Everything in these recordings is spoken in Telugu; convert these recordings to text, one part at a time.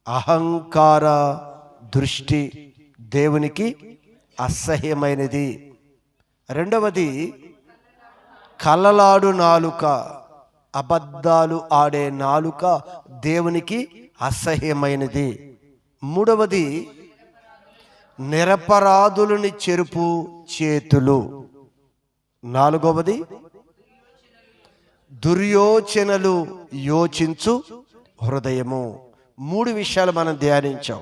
అహంకార దృష్టి దేవునికి అసహ్యమైనది. రెండవది కలలాడు నాలుక, అబద్ధాలు ఆడే నాలుక దేవునికి అసహ్యమైనది. మూడవది నిరపరాధులని చెరుపు చేతులు. నాలుగవది దుర్యోచనలు యోచించు హృదయము. మూడు విషయాలు మనం ధ్యానించాం.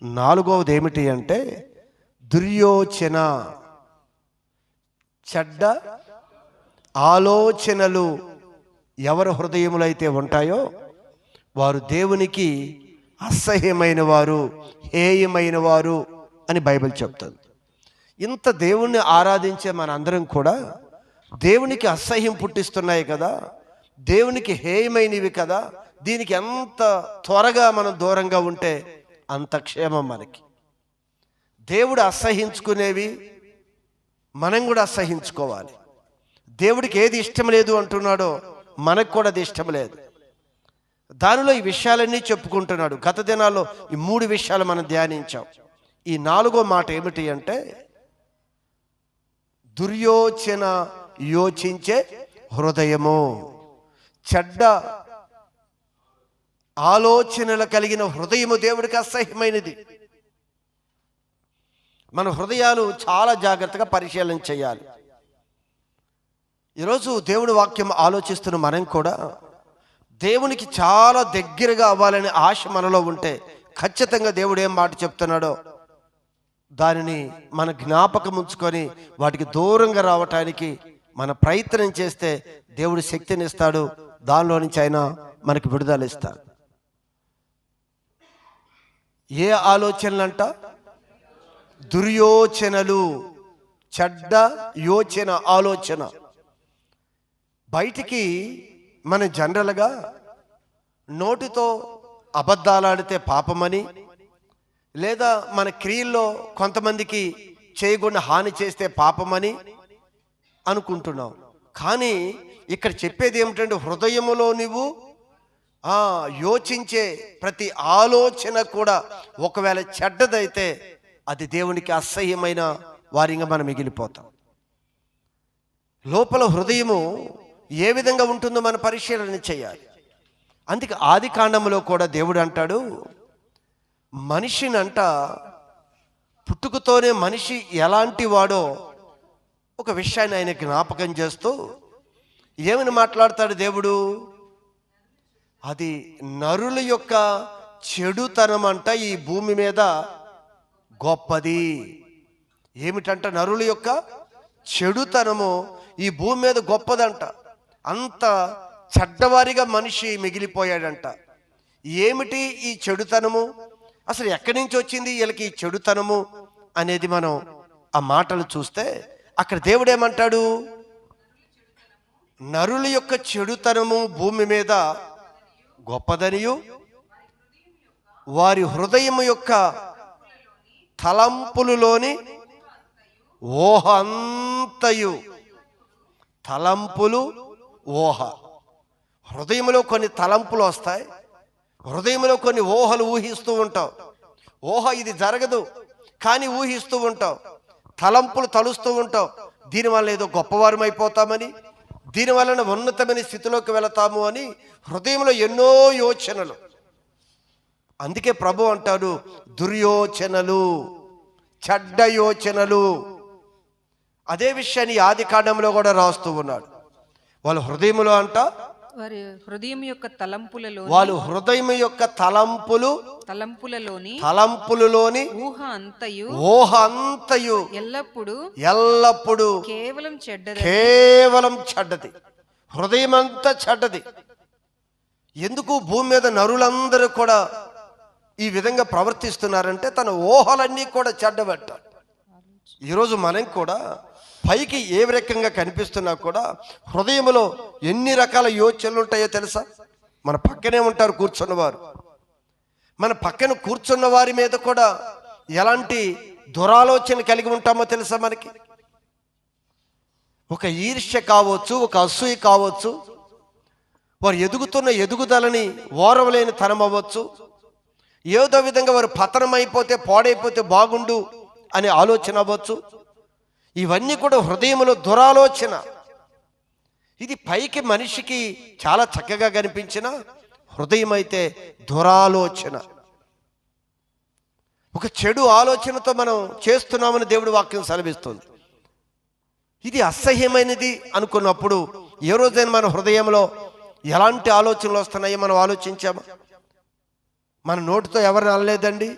నాలుగవది ఏమిటి అంటే దుర్యోచన, చెడ్డ ఆలోచనలు ఎవరి హృదయములు అయితే ఉంటాయో వారు దేవునికి అసహ్యమైన వారు, హేయమైన వారు అని బైబిల్ చెప్తుంది. ఇంత దేవుణ్ణి ఆరాధించే మనందరం కూడా దేవునికి అసహ్యం పుట్టిస్తున్నాయి కదా, దేవునికి హేయమైనవి కదా, దీనికి ఎంత త్వరగా మనం దూరంగా ఉంటే అంత క్షేమం మనకి. దేవుడు అసహించుకునేవి మనం కూడా అసహించుకోవాలి. దేవుడికి ఏది ఇష్టం లేదు అంటున్నాడో మనకు కూడా అది ఇష్టం లేదు. దానిలో ఈ విషయాలన్నీ చెప్పుకుంటున్నాడు. గత దినాల్లో ఈ మూడు విషయాలు మనం ధ్యానించాం. ఈ నాలుగో మాట ఏమిటి అంటే దుర్యోచన యోచించే హృదయము. చెడ్డ ఆలోచనలు కలిగిన హృదయము దేవుడికి అసహ్యమైనది. మన హృదయాలు చాలా జాగ్రత్తగా పరిశీలన చేయాలి. ఈరోజు దేవుడి వాక్యం ఆలోచిస్తున్న మనం కూడా దేవునికి చాలా దగ్గరగా అవ్వాలనే ఆశ మనలో ఉంటే ఖచ్చితంగా దేవుడు ఏం మాట చెప్తున్నాడో దానిని మన జ్ఞాపకం ఉంచుకొని వాటికి దూరంగా రావటానికి మన ప్రయత్నం చేస్తే దేవుడు శక్తిని ఇస్తాడు. దానిలో నుంచి ఆయన మనకి విడుదల ఇస్తాడు. ఏ ఆలోచనలంట? దుర్యోచనలు, చెడ్డ యోచన, ఆలోచన. బయటికి మన జనరల్గా నోటితో అబద్ధాలాడితే పాపమని, లేదా మన క్రియల్లో కొంతమందికి చేయకుండా హాని చేస్తే పాపమని అనుకుంటున్నాం. కానీ ఇక్కడ చెప్పేది ఏమిటంటే హృదయములో నువ్వు యోచించే ప్రతి ఆలోచన కూడా ఒకవేళ చెడ్డదైతే అది దేవునికి అసహ్యమైన వారిగా మనం మిగిలిపోతాం. లోపల హృదయము ఏ విధంగా ఉంటుందో మనం పరిశీలన చేయాలి. అందుకే ఆది కాండములో కూడా దేవుడు అంటాడు, మనిషినంట పుట్టుకతోనే మనిషి ఎలాంటి వాడో ఒక విషయాన్ని ఆయన జ్ఞాపకం చేస్తూ ఏమని మాట్లాడతాడు దేవుడు? అది నరుల యొక్క చెడుతనం అంట ఈ భూమి మీద గొప్పది. ఏమిటంట? నరుల యొక్క చెడుతనము ఈ భూమి మీద గొప్పదంట. అంత చెడ్డవారిగా మనిషి మిగిలిపోయాడంట. ఏమిటి ఈ చెడుతనము? అసలు ఎక్కడి నుంచి వచ్చింది వీళ్ళకి ఈ చెడుతనము అనేది మనం ఆ మాటలు చూస్తే అక్కడ దేవుడు ఏమంటాడు? నరుల యొక్క చెడుతనము భూమి మీద గొప్పదనియు వారి హృదయము యొక్క తలంపులలోని ఊహ అంతయు. తలంపులు, ఊహ. హృదయంలో కొన్ని తలంపులు వస్తాయి, హృదయంలో కొన్ని ఊహలు ఊహిస్తూ ఉంటావు. ఊహ ఇది జరగదు కానీ ఊహిస్తూ ఉంటావు, తలంపులు తలుస్తూ ఉంటావు. దీనివల్ల ఏదో గొప్పవారం అయిపోతామని, దీనివలన ఉన్నతమైన స్థితిలోకి వెళతాము అని హృదయంలో ఎన్నో యోచనలు. అందుకే ప్రభు అంటాడు దుర్యోచనలు, చెడ్డ యోచనలు. అదే విషయాన్ని ఆది కాండంలో కూడా రాస్తూ ఉన్నాడు. వాళ్ళ హృదయంలో అంట వారి హృదయం యొక్క తలంపులలో, వాళ్ళు హృదయం యొక్క తలంపులలోని ఊహ అంతయు ఎల్లప్పుడు కేవలం చెడ్డది. హృదయం అంతా చెడ్డది. ఎందుకు భూమి మీద నరులందరూ కూడా ఈ విధంగా ప్రవర్తిస్తున్నారంటే తన ఊహలన్నీ కూడా చెడ్డబట్ట. ఈరోజు మనం కూడా పైకి ఏ రకంగా కనిపిస్తున్నా కూడా హృదయంలో ఎన్ని రకాల యోచనలు ఉంటాయో తెలుసా? మన పక్కనే ఉంటారు కూర్చున్నవారు. మన పక్కన కూర్చున్న వారి మీద కూడా ఎలాంటి దురాలోచన కలిగి ఉంటామో తెలుసా మనకి? ఒక ఈర్ష్య కావచ్చు, ఒక అసూయ కావచ్చు, వారు ఎదుగుతున్న ఎదుగుదలని ఓరవలేని తనం అవ్వచ్చు. ఏదో విధంగా వారు పతనమైపోతే పాడైపోతే బాగుండు అనే ఆలోచన అవ్వచ్చు. ఇవన్నీ కూడా హృదయంలో దురాలోచన. ఇది పైకి మనిషికి చాలా చక్కగా కనిపించిన హృదయం అయితే దురాలోచన. ఒక చెడు ఆలోచనతో మనం చేస్తున్నామని దేవుడి వాక్యం సెలవిస్తుంది. ఇది అసహ్యమైనది అనుకున్నప్పుడు ఏ రోజైనా మన హృదయంలో ఎలాంటి ఆలోచనలు వస్తున్నాయో మనం ఆలోచించామా? మన నోటితో ఎవరిని అనలేదండి,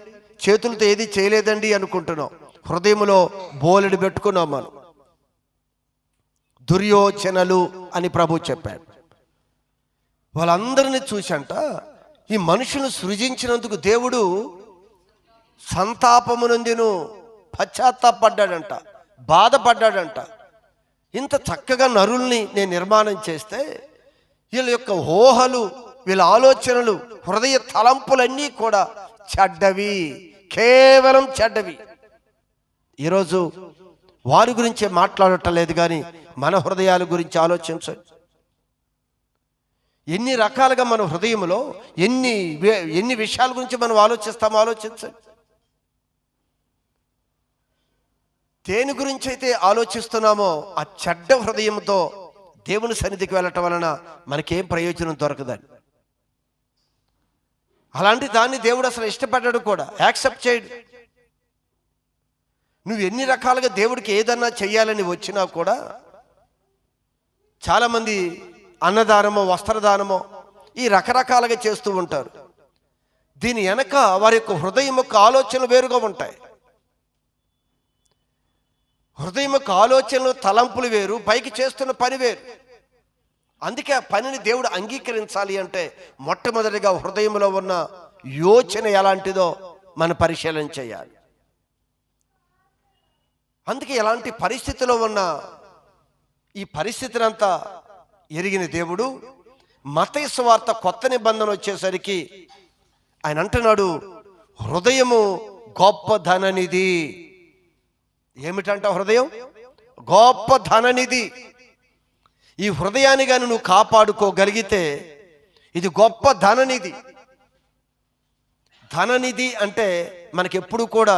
చేతులతో ఏది చేయలేదండి అనుకుంటున్నాం. హృదయంలో బోలెడు పెట్టుకున్నాం మనం. దుర్యోచనలు అని ప్రభు చెప్పాడు. వాళ్ళందరినీ చూసంట ఈ మనుషులను సృజించినందుకు దేవుడు సంతాపమునందును పశ్చాత్తాపడ్డాడంట, బాధపడ్డాడంట. ఇంత చక్కగా నరుల్ని నేను నిర్మాణం చేస్తే వీళ్ళ యొక్క ఊహలు, వీళ్ళ ఆలోచనలు, హృదయ తలంపులన్నీ కూడా చెడ్డవి, కేవలం చెడ్డవి. ఈరోజు వారి గురించే మాట్లాడటం లేదు, కానీ మన హృదయాల గురించి ఆలోచించండి. ఎన్ని రకాలుగా మన హృదయంలో ఎన్ని విషయాల గురించి మనం ఆలోచిస్తామో ఆలోచించండి. దేని గురించి అయితే ఆలోచిస్తున్నామో ఆ చెడ్డ హృదయంతో దేవుని సన్నిధికి వెళ్ళటం వలన మనకేం ప్రయోజనం దొరకదని. అలాంటి దాన్ని దేవుడు అసలు ఇష్టపడ్డాడు కూడా, యాక్సెప్ట్ చేయడు. నువ్వు ఎన్ని రకాలుగా దేవుడికి ఏదన్నా చెయ్యాలని వచ్చినా కూడా చాలామంది అన్నదానమో వస్త్రదానమో ఈ రకరకాలుగా చేస్తూ ఉంటారు. దీని వెనక వారి యొక్క హృదయం యొక్క ఆలోచనలు వేరుగా ఉంటాయి. హృదయం యొక్క ఆలోచనలు, తలంపులు వేరు, పైకి చేస్తున్న పని వేరు. అందుకే ఆ పనిని దేవుడు అంగీకరించాలి అంటే మొట్టమొదటిగా హృదయంలో ఉన్న యోచన ఎలాంటిదో మనం పరిశీలన చేయాలి. అందుకే ఎలాంటి పరిస్థితిలో ఉన్న ఈ పరిస్థితిని అంతా ఎరిగిన దేవుడు మత్తయి సువార్త కొత్త నిబంధన వచ్చేసరికి ఆయన అంటున్నాడు, హృదయము గొప్ప ధననిధి. ఏమిటంట హృదయం? గొప్ప ధననిధి. ఈ హృదయాన్ని కానీ నువ్వు కాపాడుకోగలిగితే ఇది గొప్ప ధననిధి. ధననిధి అంటే మనకి ఎప్పుడు కూడా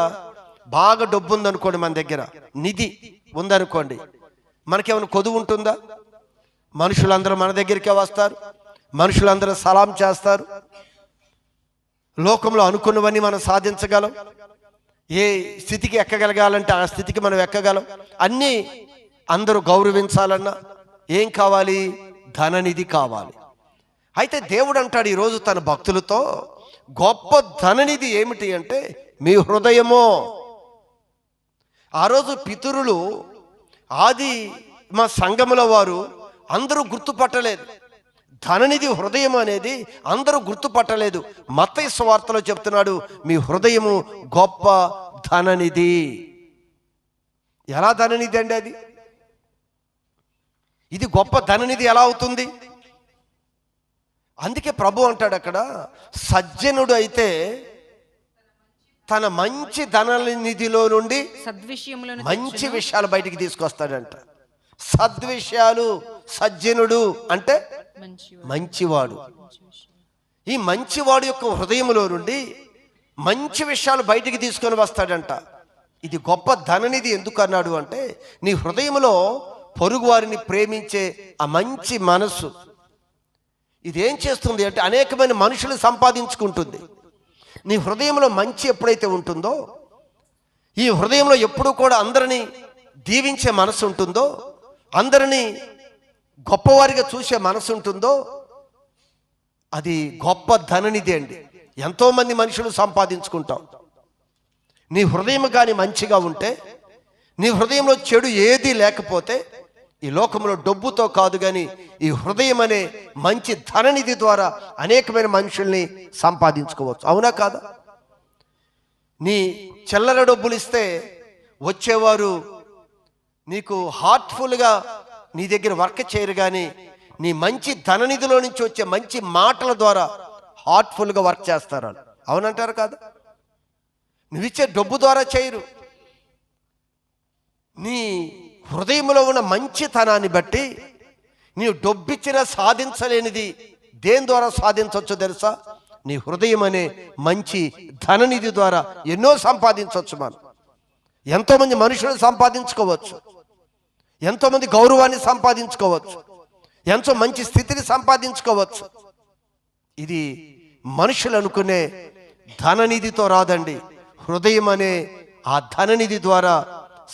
బాగా డబ్బు ఉందనుకోండి, మన దగ్గర నిధి ఉందనుకోండి, మనకేమైనా కొదువు ఉంటుందా? మనుషులందరూ మన దగ్గరికే వస్తారు, మనుషులందరూ సలాం చేస్తారు, లోకంలో అనుకున్నవన్నీ మనం సాధించగలం. ఏ స్థితికి ఎక్కగలగాలంటే ఆ స్థితికి మనం ఎక్కగలం. అన్నీ అందరూ గౌరవించాలన్నా ఏం కావాలి? ధననిధి కావాలి. అయితే దేవుడు అంటాడు ఈరోజు తన భక్తులతో, గొప్ప ధననిధి ఏమిటి అంటే మీ హృదయమో. ఆ రోజు పితరులు, ఆది మా సంఘముల వారు అందరూ గుర్తుపట్టలేదు. ధననిధి హృదయం అనేది అందరూ గుర్తుపట్టలేదు. మత్తయి సువార్తలో చెప్తున్నాడు, మీ హృదయము గొప్ప ధననిధి. ఎలా ధననిధి అండి అది? ఇది గొప్ప ధననిధి ఎలా అవుతుంది? అందుకే ప్రభు అంటాడు అక్కడ, సజ్జనుడు అయితే తన మంచి ధననిధిలో నుండి మంచి విషయాలు బయటికి తీసుకొస్తాడంట. సద్విషయాలు. సజ్జనుడు అంటే మంచివాడు. ఈ మంచివాడు యొక్క హృదయంలో నుండి మంచి విషయాలు బయటికి తీసుకొని వస్తాడంట. ఇది గొప్ప ధననిధి. ఎందుకు అన్నాడు అంటే నీ హృదయంలో పొరుగు వారిని ప్రేమించే ఆ మంచి మనస్సు ఇదేం చేస్తుంది అంటే అనేకమైన మనుషులు సంపాదించుకుంటుంది. నీ హృదయంలో మంచి ఎప్పుడైతే ఉంటుందో, ఈ హృదయంలో ఎప్పుడూ కూడా అందరినీ దీవించే మనసు ఉంటుందో, అందరినీ గొప్పవారిగా చూసే మనసు ఉంటుందో, అది గొప్ప ధననిధి అండి. ఎంతోమంది మనుషులు సంపాదించుకుంటాం. నీ హృదయం కానీ మంచిగా ఉంటే, నీ హృదయంలో చెడు ఏదీ లేకపోతే, ఈ లోకంలో డబ్బుతో కాదు కానీ ఈ హృదయం అనే మంచి ధననిధి ద్వారా అనేకమైన మనుషుల్ని సంపాదించుకోవచ్చు. అవునా కాదా? నీ చిల్లర డబ్బులు ఇస్తే వచ్చేవారు నీకు హార్ట్ఫుల్గా నీ దగ్గర వర్క్ చేయరు, కానీ నీ మంచి ధననిధిలో నుంచి వచ్చే మంచి మాటల ద్వారా హార్ట్ఫుల్గా వర్క్ చేస్తారు. అవునంటారు కాదా? నువ్విచ్చే డబ్బు ద్వారా చేయరు. నీ హృదయంలో ఉన్న మంచితనాన్ని బట్టి నీవు డబ్బిచ్చినా సాధించలేనిది దేని ద్వారా సాధించవచ్చో తెలుసా? నీ హృదయం అనే మంచి ధననిధి ద్వారా ఎన్నో సంపాదించవచ్చు. మనం ఎంతోమంది మనుషులను సంపాదించుకోవచ్చు, ఎంతోమంది గౌరవాన్ని సంపాదించుకోవచ్చు, ఎంతో మంచి స్థితిని సంపాదించుకోవచ్చు. ఇది మనుషులు అనుకునే ధననిధితో రాదండి. హృదయం అనే ఆ ధననిధి ద్వారా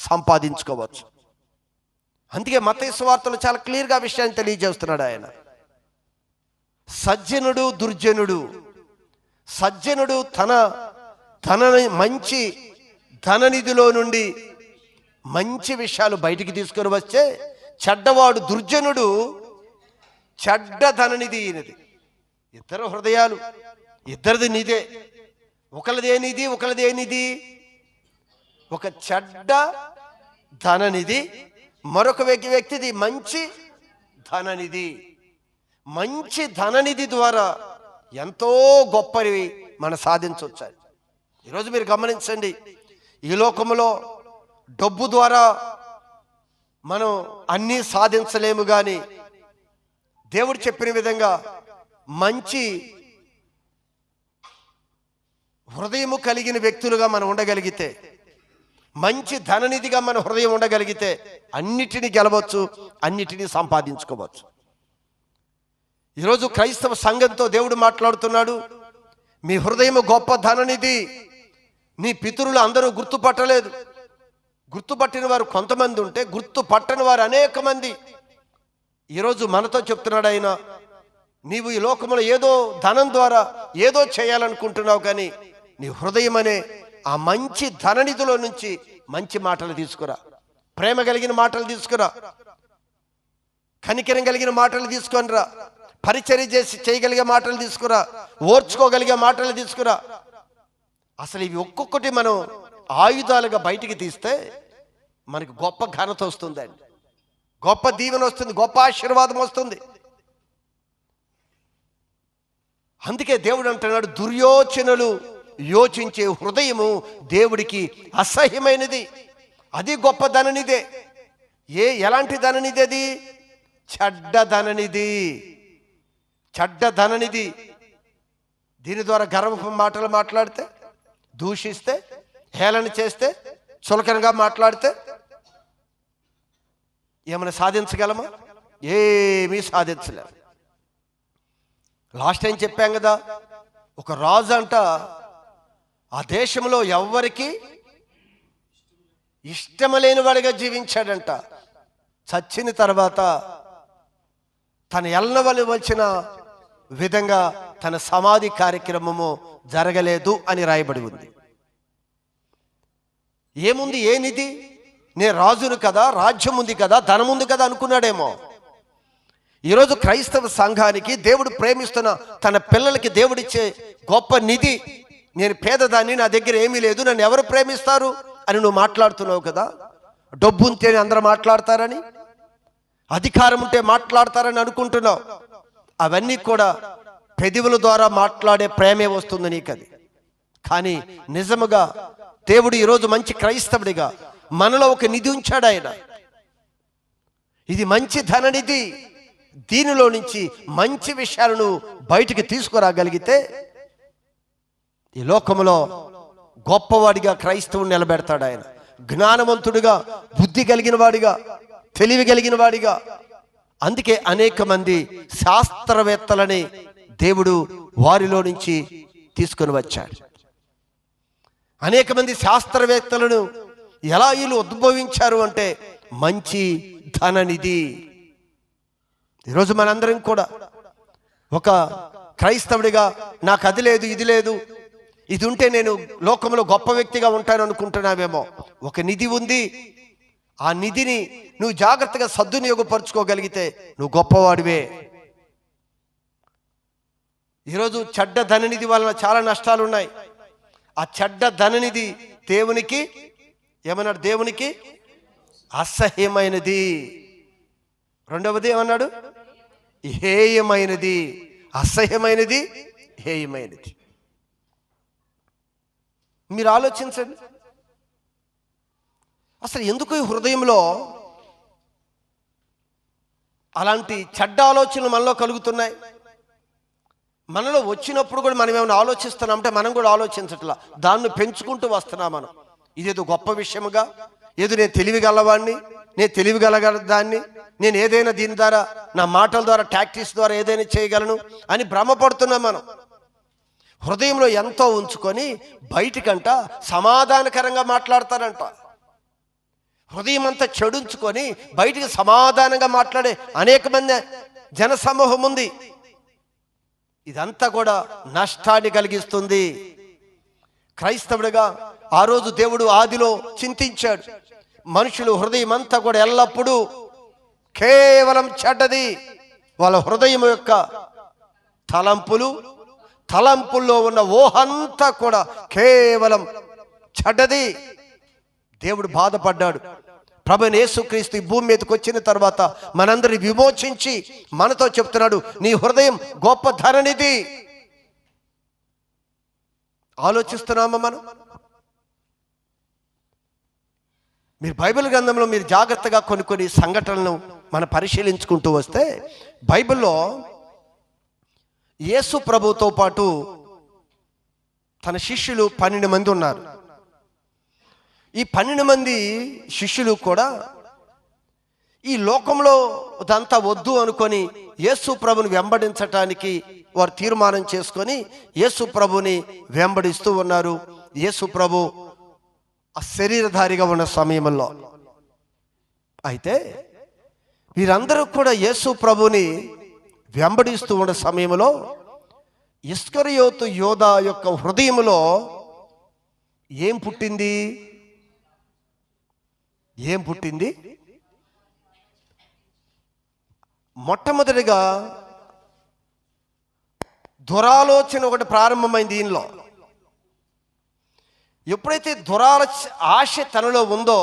సంపాదించుకోవచ్చు. అందుకే మత్తయి సువార్తలో చాలా క్లియర్గా విషయాన్ని తెలియజేస్తున్నాడు ఆయన. సజ్జనుడు దుర్జనుడు. సజ్జనుడు తన మంచి ధననిధిలో నుండి మంచి విషయాలు బయటికి తీసుకొని వస్తే, చెడ్డవాడు దుర్జనుడు చెడ్డ ధననిధి ఈయనది. ఇద్దరు హృదయాలు, ఇద్దరిది నిధే. ఒకరిదే నిధి, ఒకరిదే నిధి. ఒక చెడ్డ ధననిధి, మరొక వ్యక్తిది మంచి ధననిధి. మంచి ధననిధి ద్వారా ఎంతో గొప్పవి మనం సాధించవచ్చు. ఈరోజు మీరు గమనించండి, ఈ లోకంలో డబ్బు ద్వారా మనం అన్నీ సాధించలేము, కానీ దేవుడు చెప్పిన విధంగా మంచి హృదయము కలిగిన వ్యక్తులుగా మనం ఉండగలిగితే, మంచి ధననిధిగా మన హృదయం ఉండగలిగితే అన్నిటినీ గెలవచ్చు, అన్నిటినీ సంపాదించుకోవచ్చు. ఈరోజు క్రైస్తవ సంఘంతో దేవుడు మాట్లాడుతున్నాడు. మీ హృదయం గొప్ప ధననిధి. నీ పితరులు అందరూ గుర్తుపట్టలేదు. గుర్తుపట్టిన వారు కొంతమంది ఉంటే, గుర్తుపట్టని వారు అనేక మంది. ఈరోజు మనతో చెప్తున్నాడు ఆయన, నీవు ఈ లోకంలో ఏదో ధనం ద్వారా ఏదో చేయాలనుకుంటున్నావు, కానీ నీ హృదయం అనే ఆ మంచి ధననిధిలో నుంచి మంచి మాటలు తీసుకురా. ప్రేమ కలిగిన మాటలు తీసుకురా, కనికరం కలిగిన మాటలు తీసుకొనిరా, పరిచర్య చేసి చేయగలిగే మాటలు తీసుకురా, ఓర్చుకోగలిగే మాటలు తీసుకురా. అసలు ఇవి ఒక్కొక్కటి మనం ఆయుధాలుగా బయటికి తీస్తే మనకు గొప్ప ఘనత వస్తుందండి, గొప్ప దీవెన వస్తుంది, గొప్ప ఆశీర్వాదం వస్తుంది. అందుకే దేవుడు అంటున్నాడు, దుర్యోచనలు యోచించే హృదయము దేవుడికి అసహ్యమైనది. అది గొప్ప ధననిదే. ఎలాంటి ధననిధి అది? చెడ్డ ధననిధి. చెడ్డ ధననిధి. దీని ద్వారా గర్వపు మాటలు మాట్లాడితే, దూషిస్తే, హేళన చేస్తే, చులకనగా మాట్లాడితే ఏమైనా సాధించగలమా? ఏమీ సాధించలేము. లాస్ట్ టైం చెప్పాం కదా, ఒక రాజు అంట ఆ దేశంలో ఎవ్వరికి ఇష్టమలేని వాడిగా జీవించాడంట. చచ్చిన తర్వాత తన ఎల్లవలసిన విధంగా తన సమాధి కార్యక్రమము జరగలేదు అని రాయబడి ఉంది. ఏముంది? ఏ నిధి? నేను రాజును కదా, రాజ్యం ఉంది కదా, ధనం ఉంది కదా అనుకున్నాడేమో. ఈరోజు క్రైస్తవ సంఘానికి దేవుడు ప్రేమిస్తున్న తన పిల్లలకి దేవుడిచ్చే గొప్ప నిధి, నేను పేదదాన్ని, నా దగ్గర ఏమీ లేదు, నన్ను ఎవరు ప్రేమిస్తారు అని నువ్వు మాట్లాడుతున్నావు కదా. డబ్బు ఉంటేనే అందరూ మాట్లాడతారని, అధికారం ఉంటే మాట్లాడతారని అనుకుంటున్నావు. అవన్నీ కూడా పెదవుల ద్వారా మాట్లాడే ప్రేమే వస్తుంది నీకు అది. కానీ నిజముగా దేవుడు ఈరోజు మంచి క్రైస్తవుడిగా మనలో ఒక నిధి ఉంచాడు ఆయన. ఇది మంచి ధననిధి. దీనిలో నుంచి మంచి విషయాలను బయటికి తీసుకురాగలిగితే ఈ లోకంలో గొప్పవాడిగా క్రైస్తవుని నిలబెడతాడు ఆయన. జ్ఞానవంతుడిగా, బుద్ధి కలిగిన వాడిగా, తెలివి కలిగిన వాడిగా. అందుకే అనేక మంది శాస్త్రవేత్తలని దేవుడు వారిలో నుంచి తీసుకొని వచ్చాడు. అనేక మంది శాస్త్రవేత్తలను ఎలా వీళ్ళు ఉద్భవించారు అంటే మంచి ధననిధి. ఈరోజు మనందరం కూడా ఒక క్రైస్తవుడిగా నాకు అది లేదు, ఇది లేదు, ఇది ఉంటే నేను లోకంలో గొప్ప వ్యక్తిగా ఉంటాను అనుకుంటున్నావేమో. ఒక నిధి ఉంది. ఆ నిధిని నువ్వు జాగ్రత్తగా సద్వినియోగపరుచుకోగలిగితే నువ్వు గొప్పవాడివే. ఈరోజు చెడ్డ ధననిధి వలన చాలా నష్టాలు ఉన్నాయి. ఆ చెడ్డ ధననిధి దేవునికి ఏమన్నాడు? దేవునికి అసహ్యమైనది. రెండవది ఏమన్నాడు? హేయమైనది. అసహ్యమైనది, హేయమైనది. మీరు ఆలోచించండి, అసలు ఎందుకు ఈ హృదయంలో అలాంటి చెడ్డ ఆలోచనలు మనలో కలుగుతున్నాయి? మనలో వచ్చినప్పుడు కూడా మనం ఏమైనా ఆలోచిస్తున్నామంటే మనం కూడా ఆలోచించట్లా, దాన్ని పెంచుకుంటూ వస్తున్నాం మనం. ఇదేదో గొప్ప విషయముగా, ఏదో నేను తెలివిగలవాడిని, నేను తెలివిగలగలదాన్ని, నేను ఏదైనా దీని ద్వారా నా మాటల ద్వారా టాక్టిక్స్ ద్వారా ఏదైనా చేయగలను అని భ్రమపడుతున్నాం మనం. హృదయంలో ఎంతో ఉంచుకొని బయటికంట సమాధానకరంగా మాట్లాడతారంట. హృదయం అంతా చెడుంచుకొని బయటికి సమాధానంగా మాట్లాడే అనేక మంది జనసమూహం ఉంది. ఇదంతా కూడా నష్టాన్ని కలిగిస్తుంది. క్రైస్తవుడిగా ఆ రోజు దేవుడు ఆదిలో చింతించాడు, మనుషులు హృదయం అంతా కూడా ఎల్లప్పుడూ కేవలం చెడ్డది. వాళ్ళ హృదయం యొక్క తలంపుల్లో ఉన్న ఊహంతా కూడా కేవలం చెడ్డది. దేవుడు బాధపడ్డాడు. ప్రభువైన యేసుక్రీస్తు ఈ భూమి మీదకి వచ్చిన తర్వాత మనందరిని విమోచించి మనతో చెప్తున్నాడు, నీ హృదయం గొప్ప ధననిధి. ఆలోచిస్తున్నామా మనం? మీరు బైబిల్ గ్రంథంలో మీరు జాగ్రత్తగా కొన్ని సంఘటనలను మనం పరిశీలించుకుంటూ వస్తే, బైబిల్లో యేసు ప్రభుతో పాటు తన శిష్యులు 12 మంది ఉన్నారు. ఈ 12 మంది శిష్యులు కూడా ఈ లోకంలో అదంతా వద్దు అనుకొని యేసు ప్రభుని వెంబడించటానికి వారు తీర్మానం చేసుకొని యేసు ప్రభుని వెంబడిస్తూ ఉన్నారు. యేసు ప్రభు ఆ శరీరధారిగా ఉన్న సమయంలో అయితే వీరందరూ కూడా యేసు ప్రభుని వెంబడిస్తూ ఉన్న సమయంలో ఇస్కరియోతు యోధా యొక్క హృదయంలో ఏం పుట్టింది? మొట్టమొదటిగా దురాలోచన ఒకటి ప్రారంభమైంది ఈయనలో. ఎప్పుడైతే ఆశ తనలో ఉందో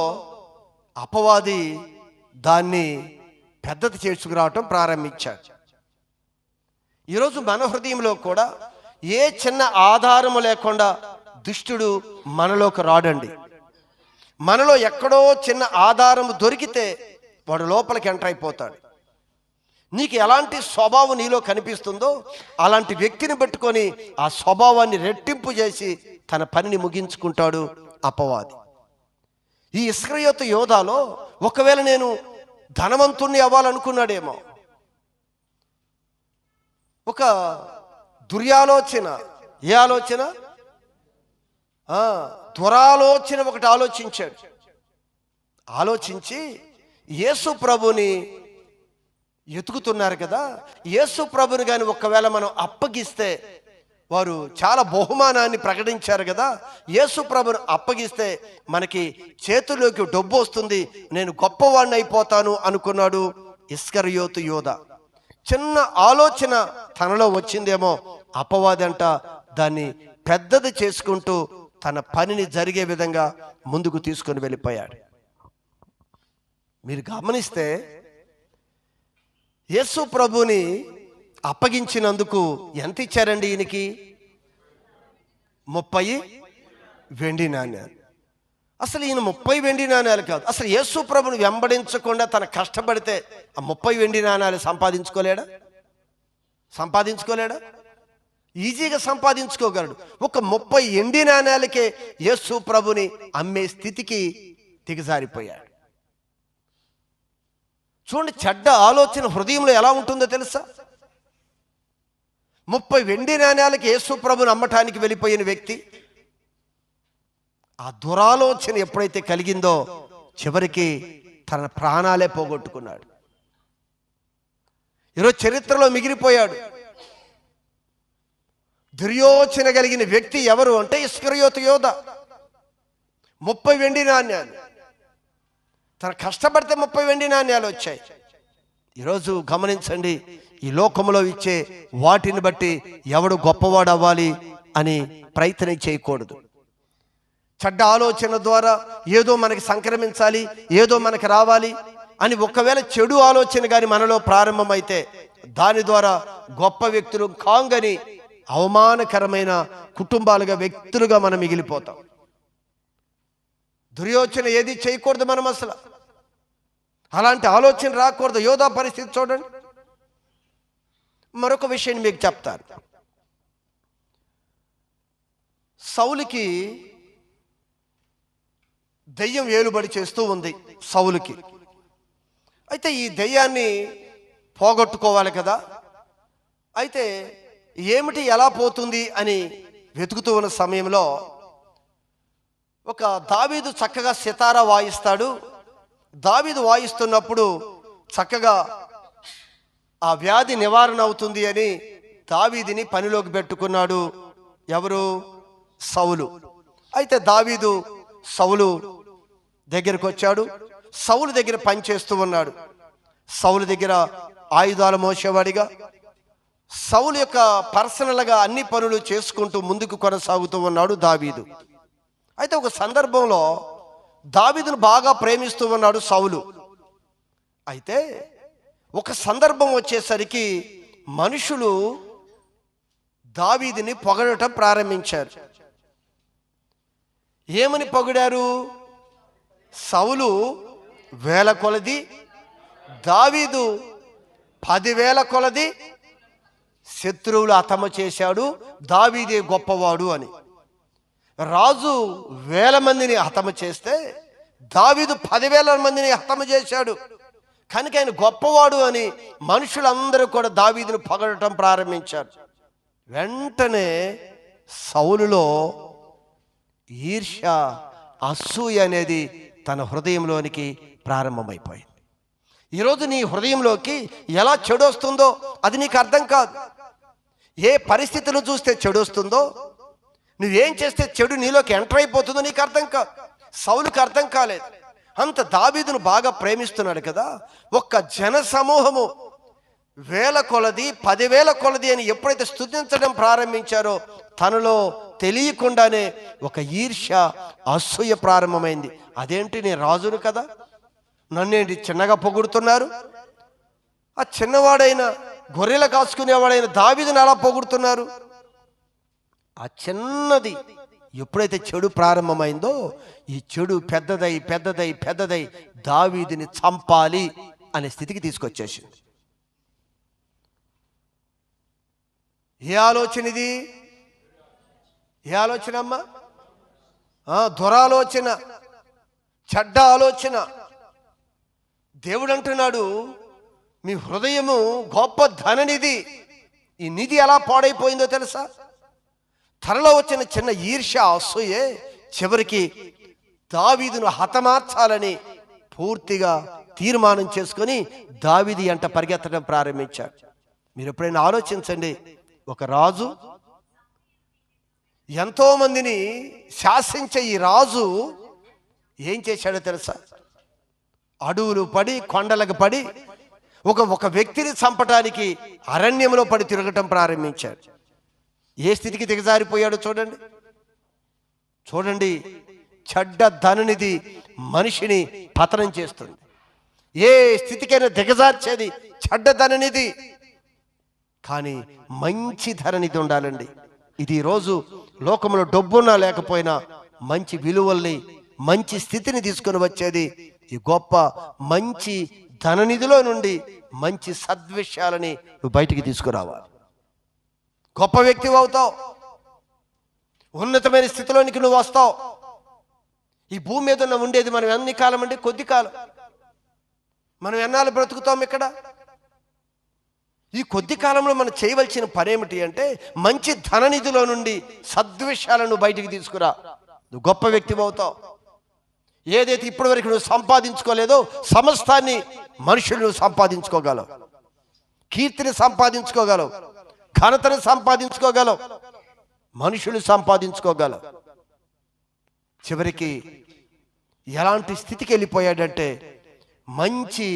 అపవాది దాన్ని పెద్దది చేసుకురావటం ప్రారంభించాడు. ఈరోజు మన హృదయంలో కూడా ఏ చిన్న ఆధారము లేకుండా దుష్టుడు మనలోకి రాడండి. మనలో ఎక్కడో చిన్న ఆధారము దొరికితే వాడు లోపలికి ఎంటర్ అయిపోతాడు. నీకు ఎలాంటి స్వభావం నీలో కనిపిస్తుందో అలాంటి వ్యక్తిని పెట్టుకొని ఆ స్వభావాన్ని రెట్టింపు చేసి తన పనిని ముగించుకుంటాడు అపవాది. ఈ ఇస్కరియోతు యోధాలో ఒకవేళ నేను ధనవంతుణ్ణి అవ్వాలనుకున్నాడేమో, ఒక దుర్యాలోచన, ఏ ఆలోచన? దురాలోచన ఒకటి ఆలోచించాడు. ఆలోచించి యేసు ప్రభుని ఎతుకుతున్నారు కదా, యేసు ప్రభుని కానీ ఒకవేళ మనం అప్పగిస్తే, వారు చాలా బహుమానాన్ని ప్రకటించారు కదా, యేసు ప్రభుని అప్పగిస్తే మనకి చేతుల్లోకి డబ్బు వస్తుంది, నేను గొప్పవాడిని అయిపోతాను అనుకున్నాడు ఇస్కరియోతు యోధా. చిన్న ఆలోచన తనలో వచ్చిందేమో, అపవాదంట దాన్ని పెద్దది చేసుకుంటూ తన పనిని జరిగే విధంగా ముందుకు తీసుకొని వెళ్ళిపోయాడు. మీరు గమనిస్తే యేసు ప్రభుని అప్పగించినందుకు ఎంత ఇచ్చారండి ఈయనకి? 30 వెండి నాణ్యాలు. అసలు ఈయన 30 వెండి నాణ్యాలు కాదు, అసలు యేసు ప్రభుని వెంబడించకుండా తన కష్టపడితే ఆ 30 వెండి నాణ్యాలు సంపాదించుకోలేడా? ఈజీగా సంపాదించుకోగలడు. ఒక 30 వెండి నాణ్యాలకే యేసు ప్రభుని అమ్మే స్థితికి దిగజారిపోయాడు. చూడండి, చెడ్డ ఆలోచన హృదయంలో ఎలా ఉంటుందో తెలుసా? 30 వెండి నాణ్యాలకి యేసు ప్రభుని అమ్మటానికి వెళ్ళిపోయిన వ్యక్తి ఆ దురాలోచన ఎప్పుడైతే కలిగిందో చివరికి తన ప్రాణాలే పోగొట్టుకున్నాడు. ఈరోజు చరిత్రలో మిగిలిపోయాడు. దుర్యోచన కలిగిన వ్యక్తి ఎవరు అంటే ఇస్కరియోతు యోధా. 30 వెండి నాణ్యాలు, తన కష్టపడితే 30 వెండి నాణ్యాలు వచ్చాయి. ఈరోజు గమనించండి, ఈ లోకంలో ఇచ్చే వాటిని బట్టి ఎవడు గొప్పవాడు అవ్వాలి అని ప్రయత్నం చేయకూడదు. చెడ్డ ఆలోచన ద్వారా ఏదో మనకి సంక్రమించాలి, ఏదో మనకి రావాలి అని ఒకవేళ చెడు ఆలోచన కానీ మనలో ప్రారంభమైతే దాని ద్వారా గొప్ప వ్యక్తులు కాంగని అవమానకరమైన కుటుంబాలుగా, వ్యక్తులుగా మనం మిగిలిపోతాం. దుర్యోచన ఏది చేయకూడదు మనం అసలు. అలాంటి ఆలోచన రాకూడదు. యోధా పరిస్థితి చూడండి. మరొక విషయం మీకు చెప్తాను. సౌలుకి దెయ్యం ఏలుబడి చేస్తూ ఉంది సౌలుకి. అయితే ఈ దెయ్యాన్ని పోగొట్టుకోవాలి కదా. అయితే ఏమిటి, ఎలా పోతుంది అని వెతుకుతూ ఉన్న సమయంలో ఒక దావీదు చక్కగా సితారా వాయిస్తాడు. దావీదు వాయిస్తున్నప్పుడు చక్కగా ఆ వ్యాధి నివారణ అవుతుంది అని దావీదుని పనిలోకి పెట్టుకున్నాడు. ఎవరు? సౌలు. అయితే దావీదు సౌలు దగ్గరకు వచ్చాడు. సౌలు దగ్గర పనిచేస్తూ ఉన్నాడు. సౌలు దగ్గర ఆయుధాలు మోసేవాడిగా, సౌలు యొక్క పర్సనల్గా అన్ని పనులు చేసుకుంటూ ముందుకు కొనసాగుతూ ఉన్నాడు దావీదు. అయితే ఒక సందర్భంలో దావీదును బాగా ప్రేమిస్తూ ఉన్నాడు సౌలు. అయితే ఒక సందర్భం వచ్చేసరికి మనుషులు దావీదుని పొగడటం ప్రారంభించారు. ఏమని పొగిడారు? సౌలు 1000 కొలది, దావీదు 10,000 కొలది శత్రువులు హతమ చేశాడు, దావీదే గొప్పవాడు అని. రాజు 1000 మందిని హతమ చేస్తే దావీదు 10,000 మందిని హతమ చేశాడు, కనుక ఆయన గొప్పవాడు అని మనుషులందరూ కూడా దావీదును పొగడటం ప్రారంభించారు. వెంటనే సౌలులో ఈర్ష్య, అసూయ అనేది తన హృదయంలోనికి ప్రారంభమైపోయింది. ఈరోజు నీ హృదయంలోకి ఎలా చెడు వస్తుందో అది నీకు అర్థం కాదు. ఏ పరిస్థితులు చూస్తే చెడు వస్తుందో, నువ్వేం చేస్తే చెడు నీలోకి ఎంటర్ అయిపోతుందో నీకు అర్థం కాదు. సౌలుకి అర్థం కాలేదు. అంత దావీదును బాగా ప్రేమిస్తున్నాడు కదా. ఒక్క జన సమూహము 1000 కొలది 10,000 కొలది అని ఎప్పుడైతే స్తుతించడం ప్రారంభించారో తనలో తెలియకుండానే ఒక ఈర్ష్య, అసూయ ప్రారంభమైంది. అదేంటి, నేను రాజును కదా, నన్నేంటి చిన్నగా పొగుడుతున్నారు? ఆ చిన్నవాడైన గొర్రెలు కాసుకునేవాడైన దావీదును అలా పొగుడుతున్నారు? ఆ చిన్నది ఎప్పుడైతే చెడు ప్రారంభమైందో ఈ చెడు పెద్దదై పెద్దదై పెద్దదై దావీదుని చంపాలి అనే స్థితికి తీసుకొచ్చేసింది. ఏ ఆలోచన ఇది? ఏ ఆలోచన అమ్మా? దురాలోచన, చెడ్డ ఆలోచన. దేవుడు అంటున్నాడు, మీ హృదయము గొప్ప ధననిధి. ఈ నిధి ఎలా పాడైపోయిందో తెలుసా? తనలో వచ్చిన చిన్న ఈర్ష్య, అసూయే చివరికి దావీదును హతమార్చాలని పూర్తిగా తీర్మానం చేసుకొని దావీదు అంట పరిగెత్తడం ప్రారంభించాడు. మీరు ఎప్పుడైనా ఆలోచించండి, ఒక రాజు ఎంతో మందిని శాసించే ఈ రాజు ఏం చేశాడో తెలుసా? అడవులు పడి, కొండలకు పడి ఒక వ్యక్తిని చంపటానికి అరణ్యంలో పడి తిరగటం ప్రారంభించాడు. ఏ స్థితికి దిగజారిపోయాడో చూడండి. చూడండి, చెడ్డ ధననిధి మనిషిని పతనం చేస్తుంది. ఏ స్థితికైనా దిగజార్చేది చెడ్డ ధననిధి. కానీ మంచి ధననిధి ఉండాలండి. ఇది ఈరోజు లోకంలో డబ్బున్నా లేకపోయినా మంచి విలువల్ని, మంచి స్థితిని తీసుకొని వచ్చేది ఈ గొప్ప మంచి ధననిధిలో నుండి మంచి సద్విషయాలని నువ్వు బయటికి తీసుకురావాలి. గొప్ప వ్యక్తి అవుతావు, ఉన్నతమైన స్థితిలోనికి నువ్వు వస్తావు. ఈ భూమి మీద ఉండేది మనం ఎన్ని కాలం అంటే కొద్ది కాలం. మనం ఎన్నాళ్ళు బ్రతుకుతాం ఇక్కడ? ఈ కొద్ది కాలంలో మనం చేయవలసిన పని ఏమిటి అంటే మంచి ధననిధిలో నుండి సద్విషయాలను బయటికి తీసుకురా. నువ్వు గొప్ప వ్యక్తి అవుతావు. ఏదైతే ఇప్పటి వరకు నువ్వు సంపాదించుకోలేదో సమస్తాన్ని మనుషులు నువ్వు సంపాదించుకోగలవు. కీర్తిని సంపాదించుకోగలవు, ఘనతను సంపాదించుకోగలవు, మనుషులు సంపాదించుకోగలవు. చివరికి ఎలాంటి స్థితికి వెళ్ళిపోయాడంటే మంచి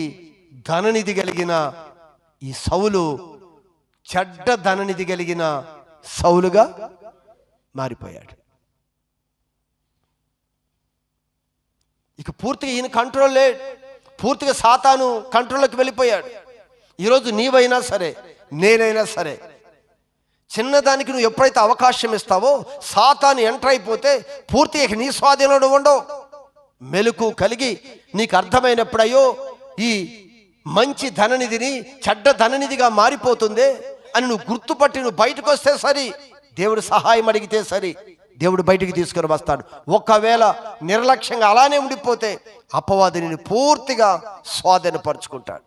ధననిధి కలిగిన ఈ సౌలు చెడ్డ ధననిధి కలిగిన సౌలుగా మారిపోయాడు. ఇక పూర్తిగా ఈయన కంట్రోల్ లేడు. పూర్తిగా సాతాను కంట్రోల్లోకి వెళ్ళిపోయాడు. ఈరోజు నీవైనా సరే, నేనైనా సరే, చిన్నదానికి నువ్వు ఎప్పుడైతే అవకాశం ఇస్తావో సాతాను ఎంటర్ అయిపోతే పూర్తిగా నీ స్వాధీనంలో ఉండవు. మెలకు కలిగి నీకు అర్థమైనప్పుడయ్యో ఈ మంచి ధననిధిని చెడ్డ ధననిధిగా మారిపోతుంది అని నువ్వు గుర్తుపట్టి నువ్వు బయటకు వస్తే సరి, దేవుడు సహాయం అడిగితే సరి, దేవుడు బయటికి తీసుకొని వస్తాడు. ఒకవేళ నిర్లక్ష్యంగా అలానే ఉండిపోతే అపవాదిని పూర్తిగా స్వాధీనపరుచుకుంటాడు.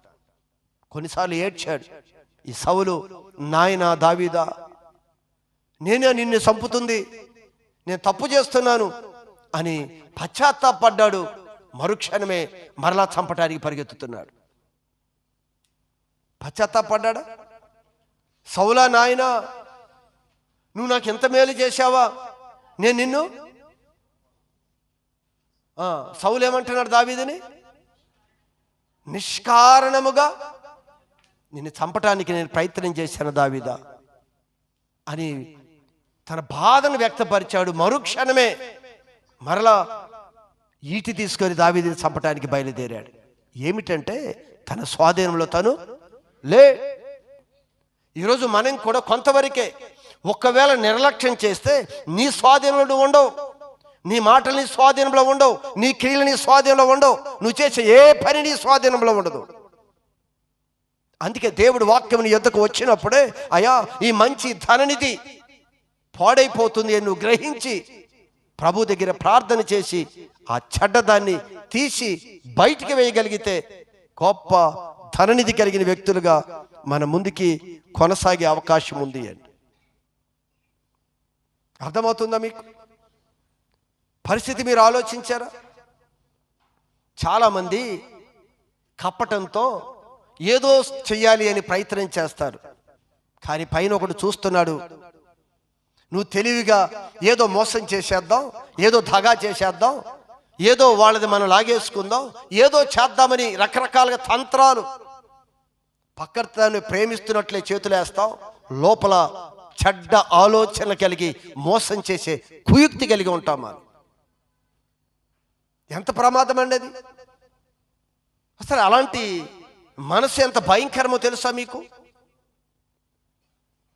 కొన్నిసార్లు ఏడ్చాడు ఈ సౌలు, నాయనా దావీదా, నేనే నిన్ను చంపుతుంది, నేను తప్పు చేస్తున్నాను అని పశ్చాత్తాపడ్డాడు. మరుక్షణమే మరలా చంపటానికి పరిగెత్తుతున్నాడు. పశ్చాత్తాపడ్డాడా? సౌలా, నాయనా నువ్వు నాకు ఎంత మేలు చేశావా, నేను నిన్ను సౌలు ఏమంటున్నాడు దావీదుని, నిష్కారణముగా నిన్ను చంపటానికి నేను ప్రయత్నం చేశాను దావీదా అని తన బాధను వ్యక్తపరిచాడు. మరుక్షణమే మరలా ఈటి తీసుకొని దావీదుని చంపటానికి బయలుదేరాడు. ఏమిటంటే తన స్వాధీనంలో తను లే. ఈరోజు మనం కూడా కొంతవరకే, ఒకవేళ నిర్లక్ష్యం చేస్తే నీ స్వాధీనంలో ఉండవు, నీ మాటలు నీ స్వాధీనంలో ఉండవు, నీ క్రియలు నీ స్వాధీనంలో ఉండవు, నువ్వు చేసే ఏ పని నీ స్వాధీనంలో ఉండదు. అందుకే దేవుడు వాక్యం నీ యొద్దకు వచ్చినప్పుడే, అయ్యా ఈ మంచి ధననిధి పాడైపోతుంది అని నువ్వు గ్రహించి ప్రభు దగ్గర ప్రార్థన చేసి ఆ చెడ్డదాన్ని తీసి బయటికి వేయగలిగితే గొప్ప ధననిధి కలిగిన వ్యక్తులుగా మన ముందుకి కొనసాగే అవకాశం ఉంది అని. అర్థమవుతుందా మీకు? పరిస్థితి మీరు ఆలోచించారా? చాలామంది కపటంతో ఏదో చెయ్యాలి అని ప్రయత్నం చేస్తారు, కానీ పైన ఒకడు చూస్తున్నాడు. నువ్వు తెలివిగా ఏదో మోసం చేసేద్దాం, ఏదో దగా చేసేద్దాం, ఏదో వాళ్ళది మనం లాగేసుకుందాం, ఏదో చేద్దామని రకరకాలుగా తంత్రాలు, పక్కన ప్రేమిస్తున్నట్లే చేతులేస్తాం, లోపల చెడ్డ ఆలోచన కలిగి మోసం చేసే కుయుక్తి కలిగి ఉంటాం. మనం ఎంత ప్రమాదం అండి అది. అసలు అలాంటి మనసు ఎంత భయంకరమో తెలుసా మీకు?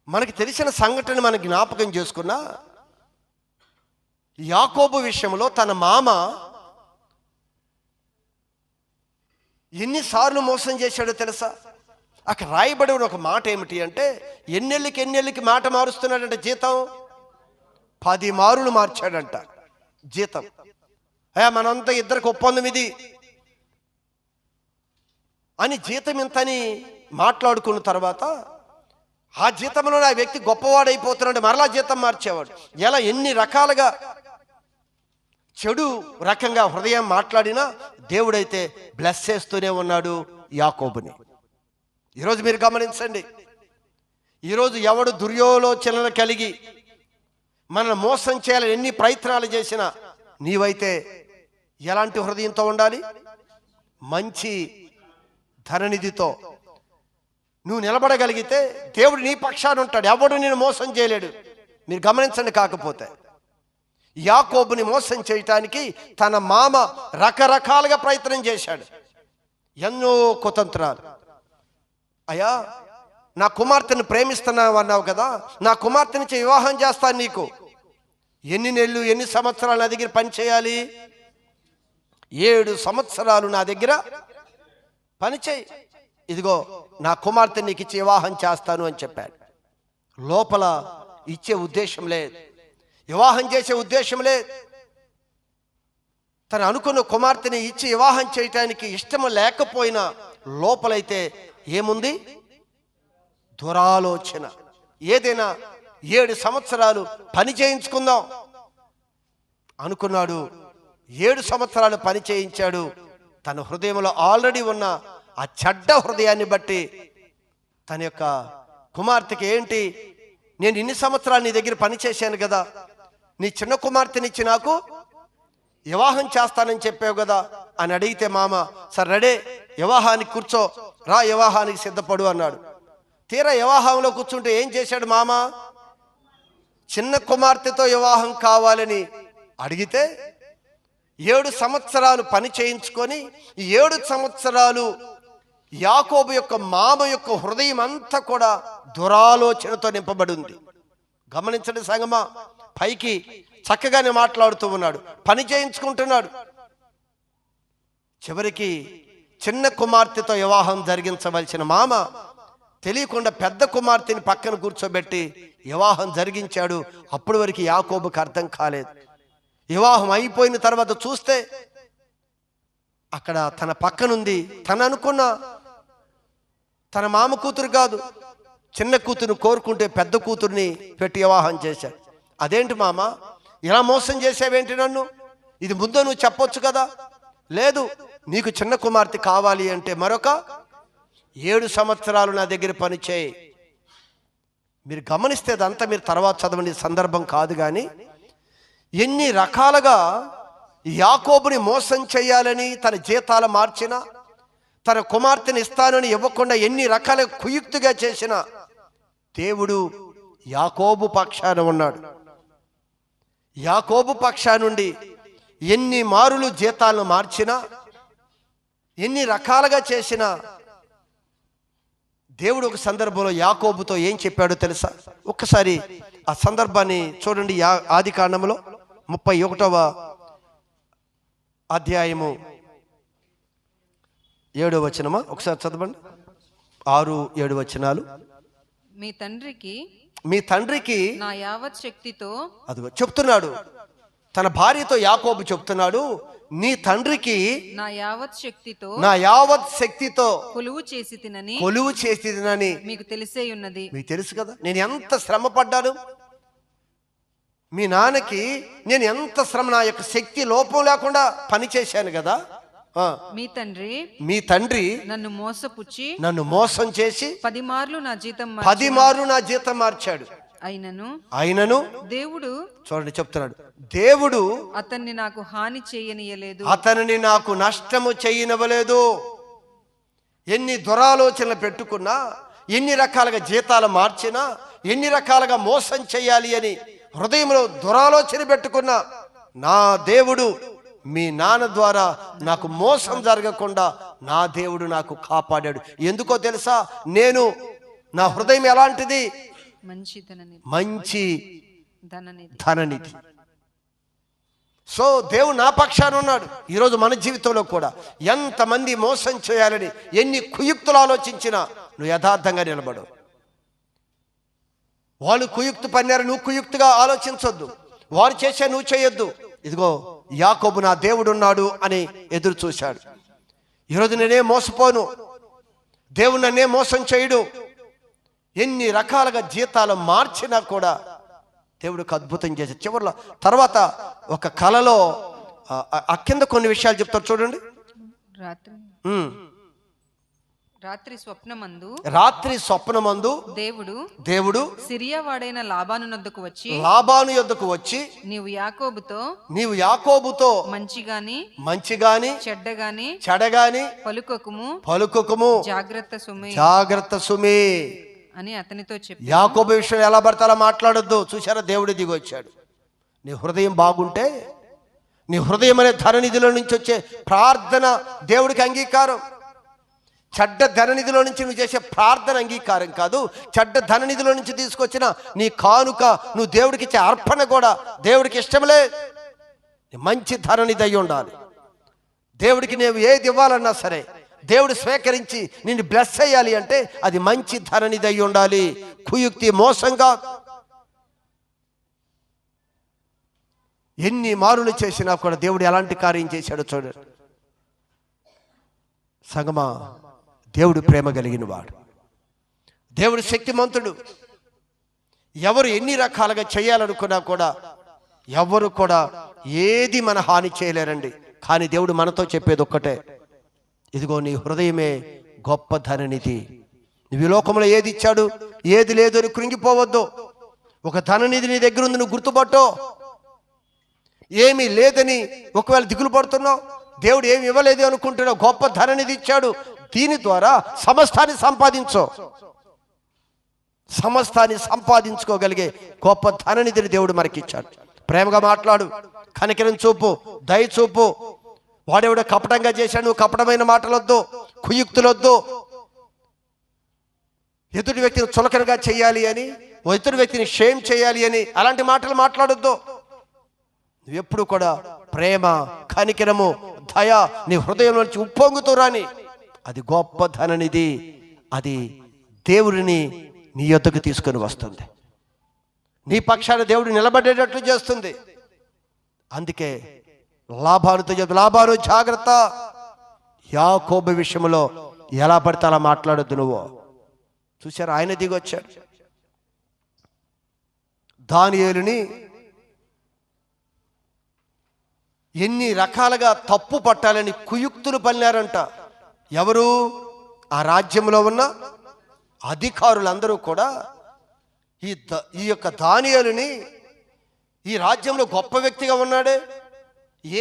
మనకి తెలిసిన సంఘటన మనం జ్ఞాపకం చేసుకున్నా, యాకోబు విషయంలో తన మామ ఎన్నిసార్లు మోసం చేశాడో తెలుసా? అక్కడ రాయబడి ఒక మాట ఏమిటి అంటే, ఎన్నెళ్ళకి మాట మారుస్తున్నాడంట. జీతం 10 మారులు మార్చాడంట జీతం. మనంతా ఇద్దరికి ఒప్పందం ఇది అని జీతం ఇంతని మాట్లాడుకున్న తర్వాత ఆ జీతంలో ఆ వ్యక్తి గొప్పవాడైపోతున్నాడు, మరలా జీతం మార్చేవాడు. ఎలా ఎన్ని రకాలుగా చెడు రకంగా హృదయం మాట్లాడినా దేవుడైతే బ్లెస్ చేస్తూనే ఉన్నాడు యాకోబుని. ఈరోజు మీరు గమనించండి, ఈరోజు ఎవడు దుర్యోలోచనలు కలిగి మనల్ని మోసం చేయాలని ఎన్ని ప్రయత్నాలు చేసినా నీవైతే ఎలాంటి హృదయంతో ఉండాలి? మంచి ధననిధితో నువ్వు నిలబడగలిగితే దేవుడు నీ పక్షాన ఉంటాడు, ఎవడు నేను మోసం చేయలేడు. మీరు గమనించండి. కాకపోతే యాకోబుని మోసం చేయటానికి తన మామ రకరకాలుగా ప్రయత్నం చేశాడు, ఎన్నో కుతంత్రాలు. అయ్యా నా కుమార్తెను ప్రేమిస్తున్నావు అన్నావు కదా, నా కుమార్తెనిచ్చి వివాహం చేస్తాను నీకు. ఎన్ని నెలలు ఎన్ని సంవత్సరాలు నా దగ్గర పని చేయాలి? 7 సంవత్సరాలు నా దగ్గర పని చేయి, ఇదిగో నా కుమార్తె నీకు ఇచ్చి వివాహం చేస్తాను అని చెప్పాడు. లోపల ఇచ్చే ఉద్దేశం లేదు, వివాహం చేసే ఉద్దేశం లేదు. తను అనుకున్న కుమార్తెని ఇచ్చి వివాహం చేయటానికి ఇష్టం లేకపోయినా లోపలైతే ఏముంది? దురాలోచన. ఏదైనా 7 సంవత్సరాలు పని చేయించుకుందాం అనుకున్నాడు. 7 సంవత్సరాలు పని చేయించాడు. తన హృదయంలో ఆల్రెడీ ఉన్న ఆ చెడ్డ హృదయాన్ని బట్టి తన యొక్క కుమార్తెకి, ఏంటి నేను ఇన్ని సంవత్సరాలు నీ దగ్గర పని చేశాను కదా, నీ చిన్న కుమార్తెనిచ్చి నాకు వివాహం చేస్తానని చెప్పావు కదా అని అడిగితే మామ సరే రెడీ, వివాహానికి కూర్చో, రా వివాహానికి సిద్ధపడు అన్నాడు. తీరా వివాహంలో కూర్చుంటే ఏం చేశాడు మామ? చిన్న కుమార్తెతో వివాహం కావాలని అడిగితే 7 సంవత్సరాలు పని చేయించుకొని 7 సంవత్సరాలు యాకోబు యొక్క మామ యొక్క హృదయం అంతా కూడా దురాలోచనతో నింపబడి ఉంది. గమనించండి సంగమా, పైకి చక్కగానే మాట్లాడుతూ ఉన్నాడు, పని చేయించుకుంటున్నాడు. చివరికి చిన్న కుమార్తెతో వివాహం జరిగించవలసిన మామ తెలియకుండా పెద్ద కుమార్తెని పక్కన కూర్చోబెట్టి వివాహం జరిగించాడు. అప్పటి వరకు యాకోబుకి అర్థం కాలేదు. వివాహం అయిపోయిన తర్వాత చూస్తే అక్కడ తన పక్కనుంది, తను అనుకున్న తన మామ కూతురు కాదు, చిన్న కూతురుని కోరుకుంటే పెద్ద కూతుర్ని పెట్టి వివాహం చేశాడు. అదేంటి మామ, ఇలా మోసం చేసావేంటి నన్ను? ఇది ముందు నువ్వు చెప్పొచ్చు కదా. లేదు, నీకు చిన్న కుమార్తె కావాలి అంటే మరొక 7 సంవత్సరాలు నా దగ్గర పని చేయి. మీరు గమనిస్తే అదంతా మీరు తర్వాత చదవండి, సందర్భం కాదు. కానీ ఎన్ని రకాలుగా యాకోబుని మోసం చేయాలని తన జీతాలు మార్చిన, తన కుమార్తెని ఇస్తానని ఇవ్వకుండా ఎన్ని రకాల కుయుక్తిగా చేసిన దేవుడు యాకోబు పక్షాన ఉన్నాడు. యాకోబు పక్షా నుండి ఎన్ని మారులు జీతాలను మార్చినా, ఎన్ని రకాలుగా చేసినా దేవుడు ఒక సందర్భంలో యాకోబుతో ఏం చెప్పాడో తెలుసా? ఒక్కసారి ఆ సందర్భాన్ని చూడండి. ఆది కాండములో 31వ అధ్యాయము 7వ వచనమా, ఒకసారి చదవండి. 6, 7 వచనాలు. మీ తండ్రికి నా యావత్ శక్తితో, అదిగో చెప్తున్నాడు, తన భార్యతో యాకోబు చెప్తున్నాడు, నీ తండ్రికి నా యావత్ శక్తితో కొలువు చేసి తినని మీకు తెలిసే ఉన్నది. మీకు తెలుసు కదా నేను ఎంత శ్రమ పడ్డాను. మీ నాన్నకి నేను ఎంత శ్రమ, నా యొక్క శక్తి లోపం లేకుండా పని చేశాను కదా. మీ తండ్రి నన్ను మోసం చేసి 10 మార్లు నా జీతం మార్చాడు. అయినను దేవుడు, చూడండి చెప్తున్నాడు, దేవుడు అతన్ని నాకు హాని చేయనియలేదు, అతనిని నాకు నష్టము చేయనివ్వలేదు. ఎన్ని దురాలోచనలు పెట్టుకున్నా, ఎన్ని రకాలుగా జీతాలు మార్చినా, ఎన్ని రకాలుగా మోసం చేయాలి అని హృదయంలో దురాలోచన పెట్టుకున్నా, నా దేవుడు మీ నాన్న ద్వారా నాకు మోసం జరగకుండా నా దేవుడు నాకు కాపాడాడు. ఎందుకో తెలుసా? నేను, నా హృదయం ఎలాంటిది? మంచి ధననిధి. సో దేవుడు నా పక్షాన ఉన్నాడు. ఈరోజు మన జీవితంలో కూడా ఎంతమంది మోసం చేయాలని ఎన్ని కుయుక్తులు ఆలోచించినా నువ్వు యథార్థంగా నిలబడు. వాళ్ళు కుయుక్తి పన్నారు, నువ్వు కుయుక్తిగా ఆలోచించొద్దు. వారు చేసే నువ్వు చేయొద్దు. ఇదిగో యాకోబు నా దేవుడు ఉన్నాడు అని ఎదురు చూశాడు. ఈరోజు నేనే మోసపోను, దేవుడు నన్నే మోసం చేయడు. ఎన్ని రకాలుగా జీతాలు మార్చినా కూడా దేవుడికి అద్భుతం చేసి చివరిలో తర్వాత ఒక కలలో ఆ కింద కొన్ని విషయాలు చెప్తారు చూడండి. రాత్రి స్వప్నమందు దేవుడు సిరియా వాడైన లాబాను యొద్దకు వచ్చి నీవు యాకోబుతో మంచిగాని చెడ్డగాని పలుకకుము, జాగ్రత్త సుమి అని అతనితో చెప్పి, యాకోబు విషయం ఎలా పడితే అలా మాట్లాడొద్దు. చూసారా, దేవుడు దిగి వచ్చాడు. నీ హృదయం బాగుంటే, నీ హృదయం అనే ధననిధిలో నుంచి వచ్చే ప్రార్థన దేవుడికి అంగీకారం. చెడ్డ ధననిధిలో నుంచి నువ్వు చేసే ప్రార్థన అంగీకారం కాదు. చెడ్డ ధననిధిలో నుంచి తీసుకొచ్చిన నీ కానుక, నువ్వు దేవుడికి ఇచ్చే అర్పణ కూడా దేవుడికి ఇష్టంలే. మంచి ధననిధి అయి ఉండాలి. దేవుడికి నువ్వు ఏది ఇవ్వాలన్నా సరే, దేవుడు స్వీకరించి నిన్ను బ్లెస్ చేయాలి అంటే అది మంచి ధననిధి అయి ఉండాలి. కుయుక్తి, మోసంగా ఎన్ని మారులు చేసినా కూడా దేవుడు ఎలాంటి కార్యం చేశాడో చూడండి. సంగమా, దేవుడు ప్రేమ కలిగిన వాడు, దేవుడు శక్తిమంతుడు. ఎవరు ఎన్ని రకాలుగా చేయాలనుకున్నా కూడా ఎవరు కూడా ఏది మన హాని చేయలేరండి. కానీ దేవుడు మనతో చెప్పేది ఒక్కటే, ఇదిగో నీ హృదయమే గొప్ప ధననిధి. నువ్వు ఈ లోకంలో ఏది ఇచ్చాడు, ఏది లేదు అని కృంగిపోవద్దు. ఒక ధననిధి నీ దగ్గర ఉంది, నువ్వు గుర్తుపట్టు. ఏమీ లేదని ఒకవేళ దిగులు పడుతున్నావు, దేవుడు ఏమి ఇవ్వలేదు అనుకుంటున్నావు, గొప్ప ధననిధి ఇచ్చాడు. దీని ద్వారా సమస్తాన్ని సంపాదించుకోగలిగే గొప్ప ధననిధిని దేవుడు మనకిచ్చాడు. ప్రేమగా మాట్లాడు, కనికరం చూపు, దయ చూపు. వాడెవడో కపటంగా చేశాడు, నువ్వు కపటమైన మాటలొద్దు, కుయుక్తులొద్దు. ఎదుటి వ్యక్తిని చులకనగా చేయాలి అని, ఎదుటి వ్యక్తిని షేమ్ చేయాలి అని అలాంటి మాటలు మాట్లాడొద్దు. నువ్వెప్పుడు కూడా ప్రేమ, కనికరము, దయ నీ హృదయం నుంచి ఉప్పొంగుతూ రాని. అది గొప్ప ధననిధి. అది దేవుడిని నీ యొద్దకు తీసుకొని వస్తుంది. నీ పక్షాన దేవుడు నిలబడేటట్లు చేస్తుంది. అందుకే లాబానుతో చెప్తా, లాబాను జాగ్రత్త, యాకోబు విషయంలో ఎలా పడితే అలా మాట్లాడొద్దు నువ్వు. చూసారు, ఆయన దిగొచ్చాడు. దానియేలుని ఎన్ని రకాలుగా తప్పు పట్టాలని కుయుక్తులు పన్నారంట. ఎవరు? ఆ రాజ్యంలో ఉన్న అధికారులందరూ కూడా ఈ యొక్క దానియేలుని, ఈ రాజ్యంలో గొప్ప వ్యక్తిగా ఉన్నాడే,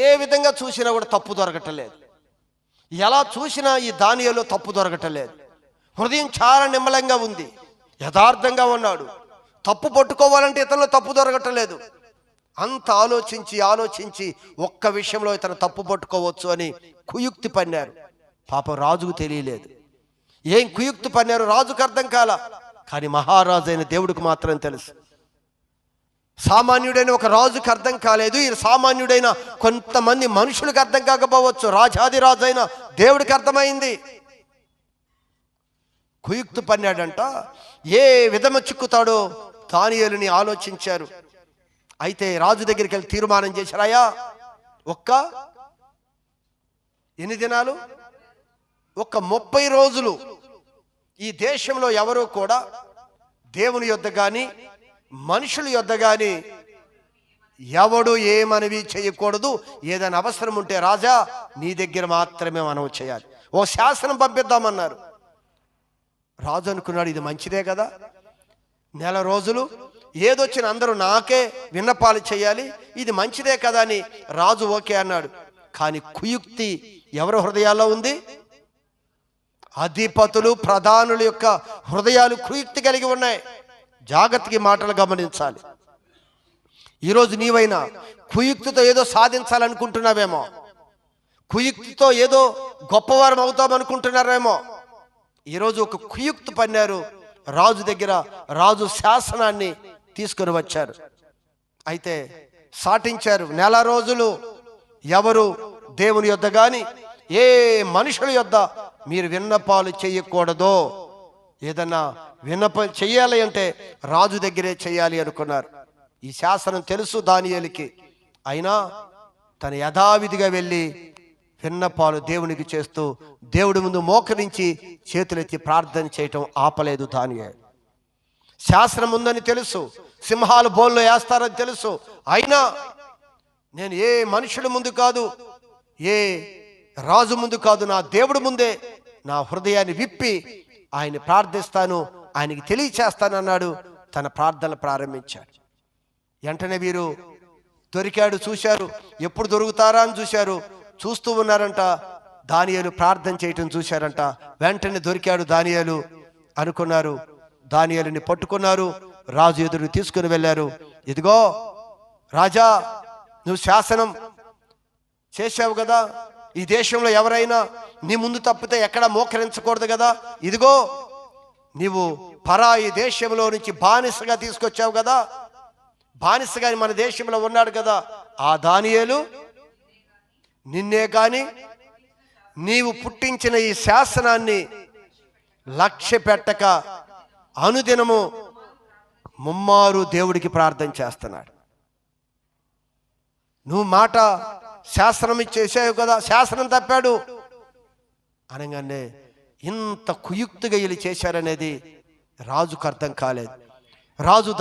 ఏ విధంగా చూసినా కూడా తప్పు దొరకటలేదు. ఎలా చూసినా ఈ దానియేలు తప్పు దొరకటలేదు. హృదయం చాలా నిమ్మలంగా ఉంది, యథార్థంగా ఉన్నాడు. తప్పు పట్టుకోవాలంటే ఇతనిలో తప్పు దొరకటలేదు. అంత ఆలోచించి ఒక్క విషయంలో ఇతను తప్పు పట్టుకోవచ్చు అని కుయుక్తి పన్నారు. పాపం రాజుకు తెలియలేదు. ఏం కుయుక్తి పన్నారు రాజుకు అర్థం కాల, కానీ మహారాజు అయిన దేవుడికి మాత్రం తెలుసు. సామాన్యుడైన ఒక రాజుకు అర్థం కాలేదు, ఈ సామాన్యుడైన కొంతమంది మనుషులకు అర్థం కాకపోవచ్చు, రాజాదిరాజు అయిన దేవుడికి అర్థమైంది. కుయుక్తి పన్నాడంట. ఏ విధము చిక్కుతాడో దానియేలుని ఆలోచించారు. అయితే రాజు దగ్గరికి వెళ్ళి తీర్మానం చేశారు, అయ్యా ఎన్ని దినాలు? 30 రోజులు ఈ దేశంలో ఎవరూ కూడా దేవుని యొద్ద కానీ మనుషుల యొద్ద కానీ ఎవడు ఏమనివి చేయకూడదు. ఏదైనా అవసరం ఉంటే రాజా నీ దగ్గర మాత్రమే మనం చేయాలి. ఓ శాసనం పంపిద్దామన్నారు. రాజు అనుకున్నాడు, ఇది మంచిదే కదా, నెల రోజులు ఏదొచ్చిన అందరూ నాకే విన్నపాలు చేయాలి, ఇది మంచిదే కదా అని రాజు ఓకే అన్నాడు. కానీ కుయుక్తి ఎవరి హృదయాల్లో ఉంది? అధిపతులు, ప్రధానుల యొక్క హృదయాలు కుయుక్తి కలిగి ఉన్నాయి. జాగ్రత్తగా మాటలు గమనించాలి. ఈరోజు నీవైనా కుయుక్తితో ఏదో సాధించాలనుకుంటున్నావేమో, కుయుక్తితో ఏదో గొప్పవారం అవుతామనుకుంటున్నారేమో. ఈరోజు ఒక కుయుక్తి పన్నారు రాజు దగ్గర. రాజు శాసనాన్ని తీసుకొని వచ్చారు. అయితే సాటించారు, నెల రోజులు ఎవరు దేవుని యొద్ద కానీ ఏ మనుషుల యొద్ద మీరు విన్నపాలు చేయకూడదు. ఏదన్నా విన్నపాలు చెయ్యాలి అంటే రాజు దగ్గరే చేయాలి అనుకున్నారు. ఈ శాసనం తెలుసు దానియేలుకి. అయినా తను యథావిధిగా వెళ్ళి విన్నపాలు దేవునికి చేస్తూ దేవుడి ముందు మోకరించి చేతులెత్తి ప్రార్థన చేయటం ఆపలేదు దానియేలు. శాసనం ఉందని తెలుసు, సింహాలు బోల్లో వేస్తారని తెలుసు. అయినా నేను ఏ మనుషుల ముందు కాదు, ఏ రాజు ముందు కాదు, నా దేవుడి ముందే నా హృదయాన్ని విప్పి ఆయన ప్రార్థిస్తాను, ఆయనకి తెలియచేస్తానన్నాడు. తన ప్రార్థనలు ప్రారంభించాడు. వెంటనే వీరు దొరికాడు చూశారు, ఎప్పుడు దొరుకుతారా అని చూశారు. చూస్తూ ఉన్నారంట. దానియేలు ప్రార్థన చేయటం చూశారంట. వెంటనే దొరికాడు దానియేలు అనుకున్నారు. దానియేలుని పట్టుకున్నారు, రాజు ఎదురు తీసుకుని వెళ్ళారు. ఇదిగో రాజా, నువ్వు శాసనం చేశావు కదా, ఈ దేశంలో ఎవరైనా నీ ముందు తప్పితే ఎక్కడ మోకరించకూడదు కదా. ఇదిగో నీవు పరాయి దేశంలో నుంచి బానిసగా తీసుకొచ్చావు కదా, బానిసగా మన దేశంలో ఉన్నాడు కదా. ఆ దానియేలు నిన్నే కాని నీవు పుట్టించిన ఈ శాసనాన్ని లక్ష్య పెట్టక అనుదినము ముమ్మారు దేవుడికి ప్రార్థన చేస్తున్నాడు. నువ్వు మాట శాసనం చేసావు కదా, శాసనం తప్పాడు అనగానే ఇంత కుయుక్తిగా వీళ్ళు చేశారనేది రాజుకు అర్థం కాలేదు. రాజు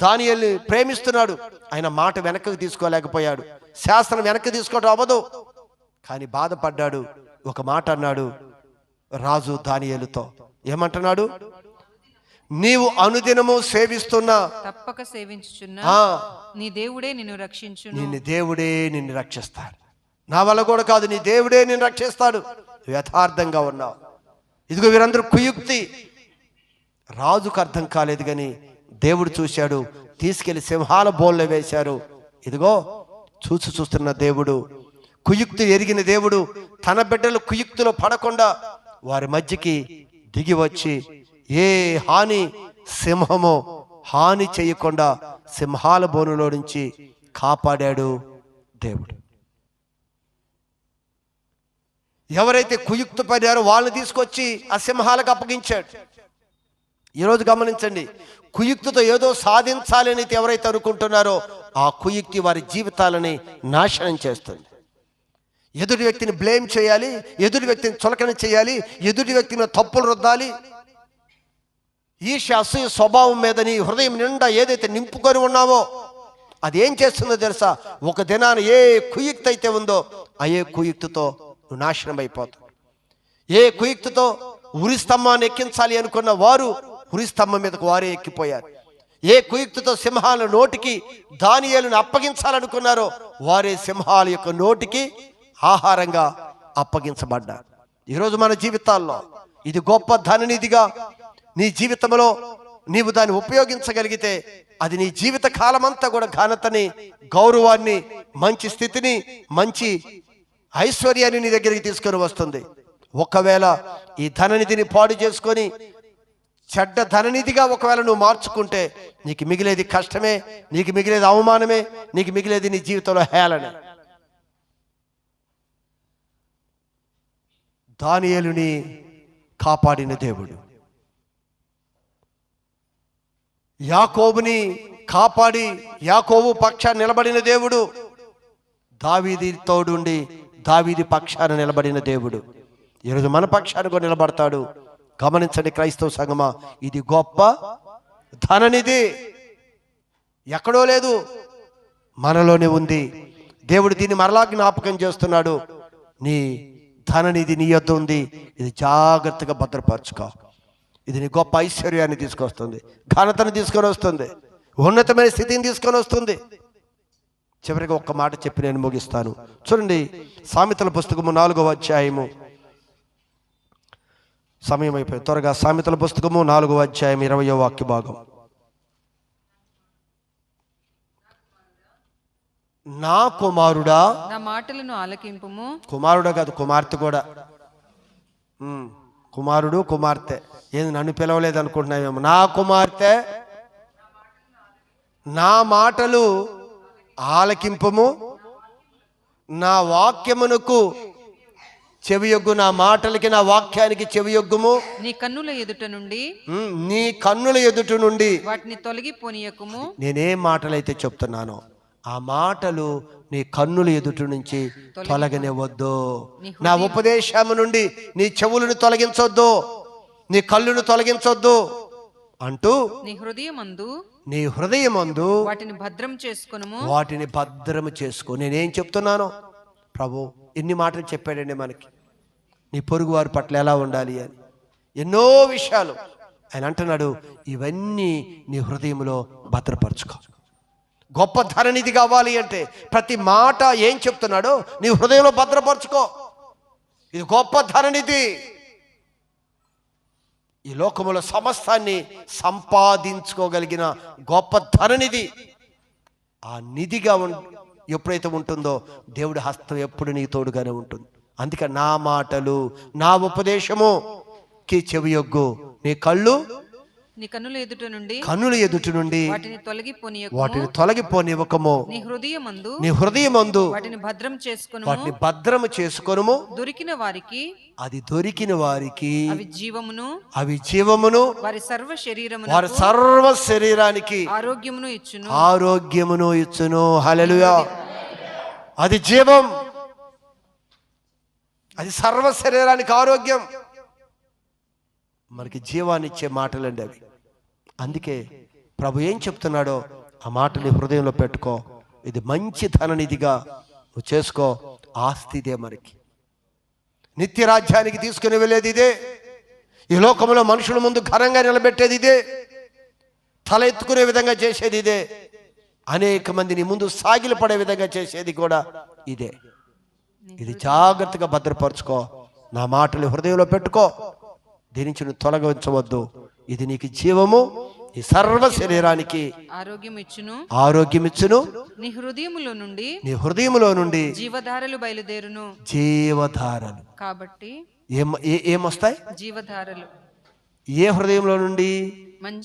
దానియేలుని ప్రేమిస్తున్నాడు, ఆయన మాట వెనక్కి తీసుకోలేకపోయాడు. శాసనం వెనక్కి తీసుకోవడం అవ్వదు. కానీ బాధపడ్డాడు. ఒక మాట అన్నాడు రాజు దానియేలుతో. ఏమంటున్నాడు? నీవు అనుదినము సేవిస్తున్నా, తప్పక సేవించుచున్నా నీ దేవుడే నిన్ను రక్షించును. నిన్ను దేవుడే నిన్ను రక్షిస్తాడు. నా వల్ల కూడా కాదు, నీ దేవుడే నిన్ను రక్షిస్తాడు. యథార్థంగా ఉన్నావు. ఇదిగో వీరందరూ కుయుక్తి. రాజుకు అర్థం కాలేదు, కానీ దేవుడు చూశాడు. తీసుకెళ్లి సింహాల బోల్లో వేశారు. ఇదిగో చూస్తున్న దేవుడు, కుయుక్తి ఎరిగిన దేవుడు తన బిడ్డలు కుయుక్తిలో పడకుండా వారి మధ్యకి దిగి వచ్చి ఏ సింహము హాని చేయకుండా సింహాల బోనులో నుంచి కాపాడాడు దేవుడు. ఎవరైతే కుయుక్తి పడారో వాళ్ళని తీసుకొచ్చి ఆ సింహాలకు అప్పగించాడు. ఈరోజు గమనించండి, కుయుక్తితో ఏదో సాధించాలని ఎవరైతే అనుకుంటున్నారో ఆ కుయుక్తి వారి జీవితాలని నాశనం చేస్తుంది. ఎదుటి వ్యక్తిని బ్లేమ్ చేయాలి, ఎదుటి వ్యక్తిని చులకన చేయాలి, ఎదుటి వ్యక్తి మీద తప్పులు రుద్దాలి. ఈర్ష్య అసూయ స్వభావం మీద నీ హృదయం నిండా ఏదైతే నింపుకొని ఉన్నావో అది ఏం చేస్తుందో తెలుసా? ఒక దినాన ఏ కుయుక్తి అయితే ఉందో ఆ ఏ కుయుక్తితో నువ్వు నాశనం అయిపోతావు. ఏ కుయుక్తితో ఉరి స్తంభాన్ని ఎక్కించాలి అనుకున్న వారు ఉరి స్తంభం మీదకు వారే ఎక్కిపోయారు. ఏ కుయుక్తితో సింహాల నోటికి దానియేలును అప్పగించాలనుకున్నారో వారే సింహాల యొక్క నోటికి ఆహారంగా అప్పగించబడ్డారు. ఈరోజు మన జీవితాల్లో ఇది గొప్ప ధననిధిగా నీ జీవితంలో నీవు దాన్ని ఉపయోగించగలిగితే అది నీ జీవిత కాలమంతా కూడా ఘనతని, గౌరవాన్ని, మంచి స్థితిని, మంచి ఐశ్వర్యాన్ని నీ దగ్గరికి తీసుకొని వస్తుంది. ఒకవేళ ఈ ధననిధిని పాడు చేసుకొని చెడ్డ ధననిధిగా ఒకవేళ నువ్వు మార్చుకుంటే నీకు మిగిలేది కష్టమే, నీకు మిగిలేది అవమానమే, నీకు మిగిలేది నీ జీవితంలో హేళనే. దానియేలుని కాపాడిన దేవుడు, యాకోబుని కాపాడి యాకోబు పక్షాన నిలబడిన దేవుడు, దావీదు తోడుండి దావీదు పక్షాన నిలబడిన దేవుడు ఈరోజు మన పక్షాన కూడా నిలబడతాడు. గమనించండి క్రైస్తవ సంగమా, ఇది గొప్ప ధననిధి. ఎక్కడో లేదు, మనలోనే ఉంది. దేవుడు దీన్ని మరలా జ్ఞాపకం చేస్తున్నాడు. నీ ధననిధి నీ యొద్ద ఉంది, ఇది జాగ్రత్తగా భద్రపరచుకో. ఇది నీ గొప్ప ఐశ్వర్యాన్ని తీసుకొస్తుంది, ఘనతను తీసుకొని వస్తుంది, ఉన్నతమైన స్థితిని తీసుకొని వస్తుంది. చివరిగా ఒక్క మాట చెప్పి నేను ముగిస్తాను. చూడండి, సామెతల పుస్తకము 4వ అధ్యాయము, సమయం అయిపోయింది త్వరగా. సామెతల పుస్తకము 4వ అధ్యాయం 20వ వాక్య భాగం. నా కుమారుడా, నా మాటలను ఆలకింపుము. కుమారుడా కాదు, కుమార్తె కూడా. కుమారుడు కుమార్తె, ఏది నన్ను పిలవలేదు అనుకుంటున్నావేమో. నా కుమార్తె, నా మాటలు ఆలకింపుము, నా వాక్యమునకు చెవియొగ్గు, నా మాటలకి నా వాక్యానికి చెవియొగ్గుము. నీ కన్నుల ఎదుట నుండి, నీ కన్నుల ఎదుట నుండి వాటిని తొలగిపోనీయకుము. నేనేం మాటలైతే చెప్తున్నానో ఆ మాటలు నీ కన్నుల ఎదుటి నుంచి తొలగనివ్వద్దు. నా ఉపదేశము నుండి నీ చెవులను తొలగించొద్దు, నీ కళ్ళును తొలగించొద్దు అంటూ నీ హృదయమందు వాటిని భద్రం చేసుకొనుము. వాటిని భద్రము చేసుకో. నేనేం చెప్తున్నానో ప్రభు ఎన్ని మాటలు చెప్పాడండి మనకి, నీ పొరుగు వారి పట్ల ఎలా ఉండాలి అని ఎన్నో విషయాలు ఆయన అంటున్నాడు. ఇవన్నీ నీ హృదయంలో భద్రపరచుకో. గొప్ప ధననిధి కావాలి అంటే ప్రతి మాట ఏం చెప్తున్నాడో నీ హృదయంలో భద్రపరచుకో. ఇది గొప్ప ధననిధి. ఈ లోకములో సమస్తాన్ని సంపాదించుకోగలిగిన గొప్ప ధననిధి. ఆ నిధిగా ఎప్పుడైతే ఉంటుందో దేవుడి హస్తం ఎప్పుడు నీ తోడుగానే ఉంటుంది. అందుకే నా మాటలు నా ఉపదేశముకి చెవియొగ్గు, నీ కళ్ళు నీ కన్నుల ఎదుట నుండి వాటిని తొలగిపోనివ్వకము. నీ హృదయమందు వాటిని భద్రము చేసుకొనుము. అది దొరికిన వారికి అవి జీవమును వారి సర్వ శరీరానికి ఆరోగ్యమును ఇచ్చును. హల్లెలూయా. అది జీవం, అది సర్వ శరీరానికి ఆరోగ్యం. మనకి జీవాన్ని ఇచ్చే మాటలండి అవి. అందుకే ప్రభు ఏం చెప్తున్నాడో ఆ మాటని హృదయంలో పెట్టుకో. ఇది మంచి ధననిధిగా నువ్వు చేసుకో. ఆస్తి ఇదే, మనకి నిత్య రాజ్యానికి తీసుకుని వెళ్ళేది ఇదే. ఈ లోకంలో మనుషుల ముందు ఘనంగా నిలబెట్టేది ఇదే, తల ఎత్తుకునే విధంగా చేసేది ఇదే, అనేక మందిని ముందు సాగిలు పడే విధంగా చేసేది కూడా ఇదే. ఇది జాగ్రత్తగా భద్రపరచుకో. నా మాటలు హృదయంలో పెట్టుకో. దీని నుంచి నువ్వు తొలగించవద్దు. ఇది నీకు జీవము, ఈ సర్వ శరీరానికి ఆరోగ్యం ఇచ్చును. నీ హృదయములో నుండి జీవధారలు బయలుదేరును. జీవధారలు కాబట్టి ఏమొస్తాయి? జీవధారలు. ఏ హృదయంలో నుండి?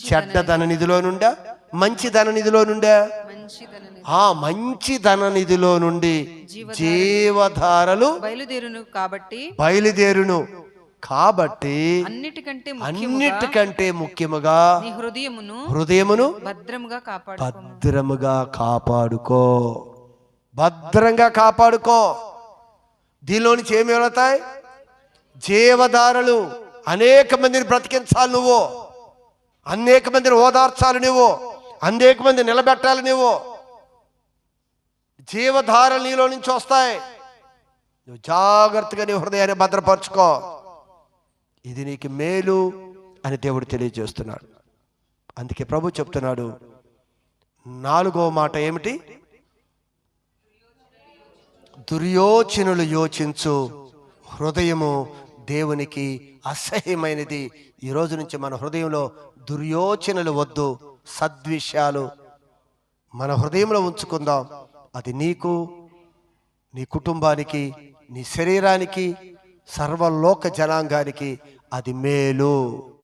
చెడ్డ ధననిధిలో నుండా, మంచి ధననిధిలో నుండా? మంచి ధననిధిలో నుండి జీవధారలు బయలుదేరును. కాబట్టి బయలుదేరును. కాబట్టి అన్నిటికంటే ముఖ్యముగా నీ హృదయమును భద్రముగా కాపాడుకో. భద్రంగా కాపాడుకో. దీనిలో నుంచి ఏమి వెళతాయి? జీవధారలు. అనేక మందిని బ్రతికించాలి నువ్వు, అనేక మందిని ఓదార్చాలి నువ్వు, అనేక మంది నిలబెట్టాలి నువ్వు. జీవధారలు నీలో నుంచి వస్తాయి. నువ్వు జాగ్రత్తగా నీ హృదయాన్ని భద్రపరచుకో. ఇది నీకు మేలు అని దేవుడు తెలియజేస్తున్నాడు. అందుకే ప్రభు చెప్తున్నాడు, 4వ మాట ఏమిటి? దుర్యోచనలు యోచించు హృదయము దేవునికి అసహ్యమైనది. ఈ రోజు నుంచి మన హృదయంలో దుర్యోచనలు వద్దు, సద్విషయాలు మన హృదయంలో ఉంచుకుందాం. అది నీకు, నీ కుటుంబానికి, నీ శరీరానికి, సర్వలోక జనాంగానికి అది మేలు.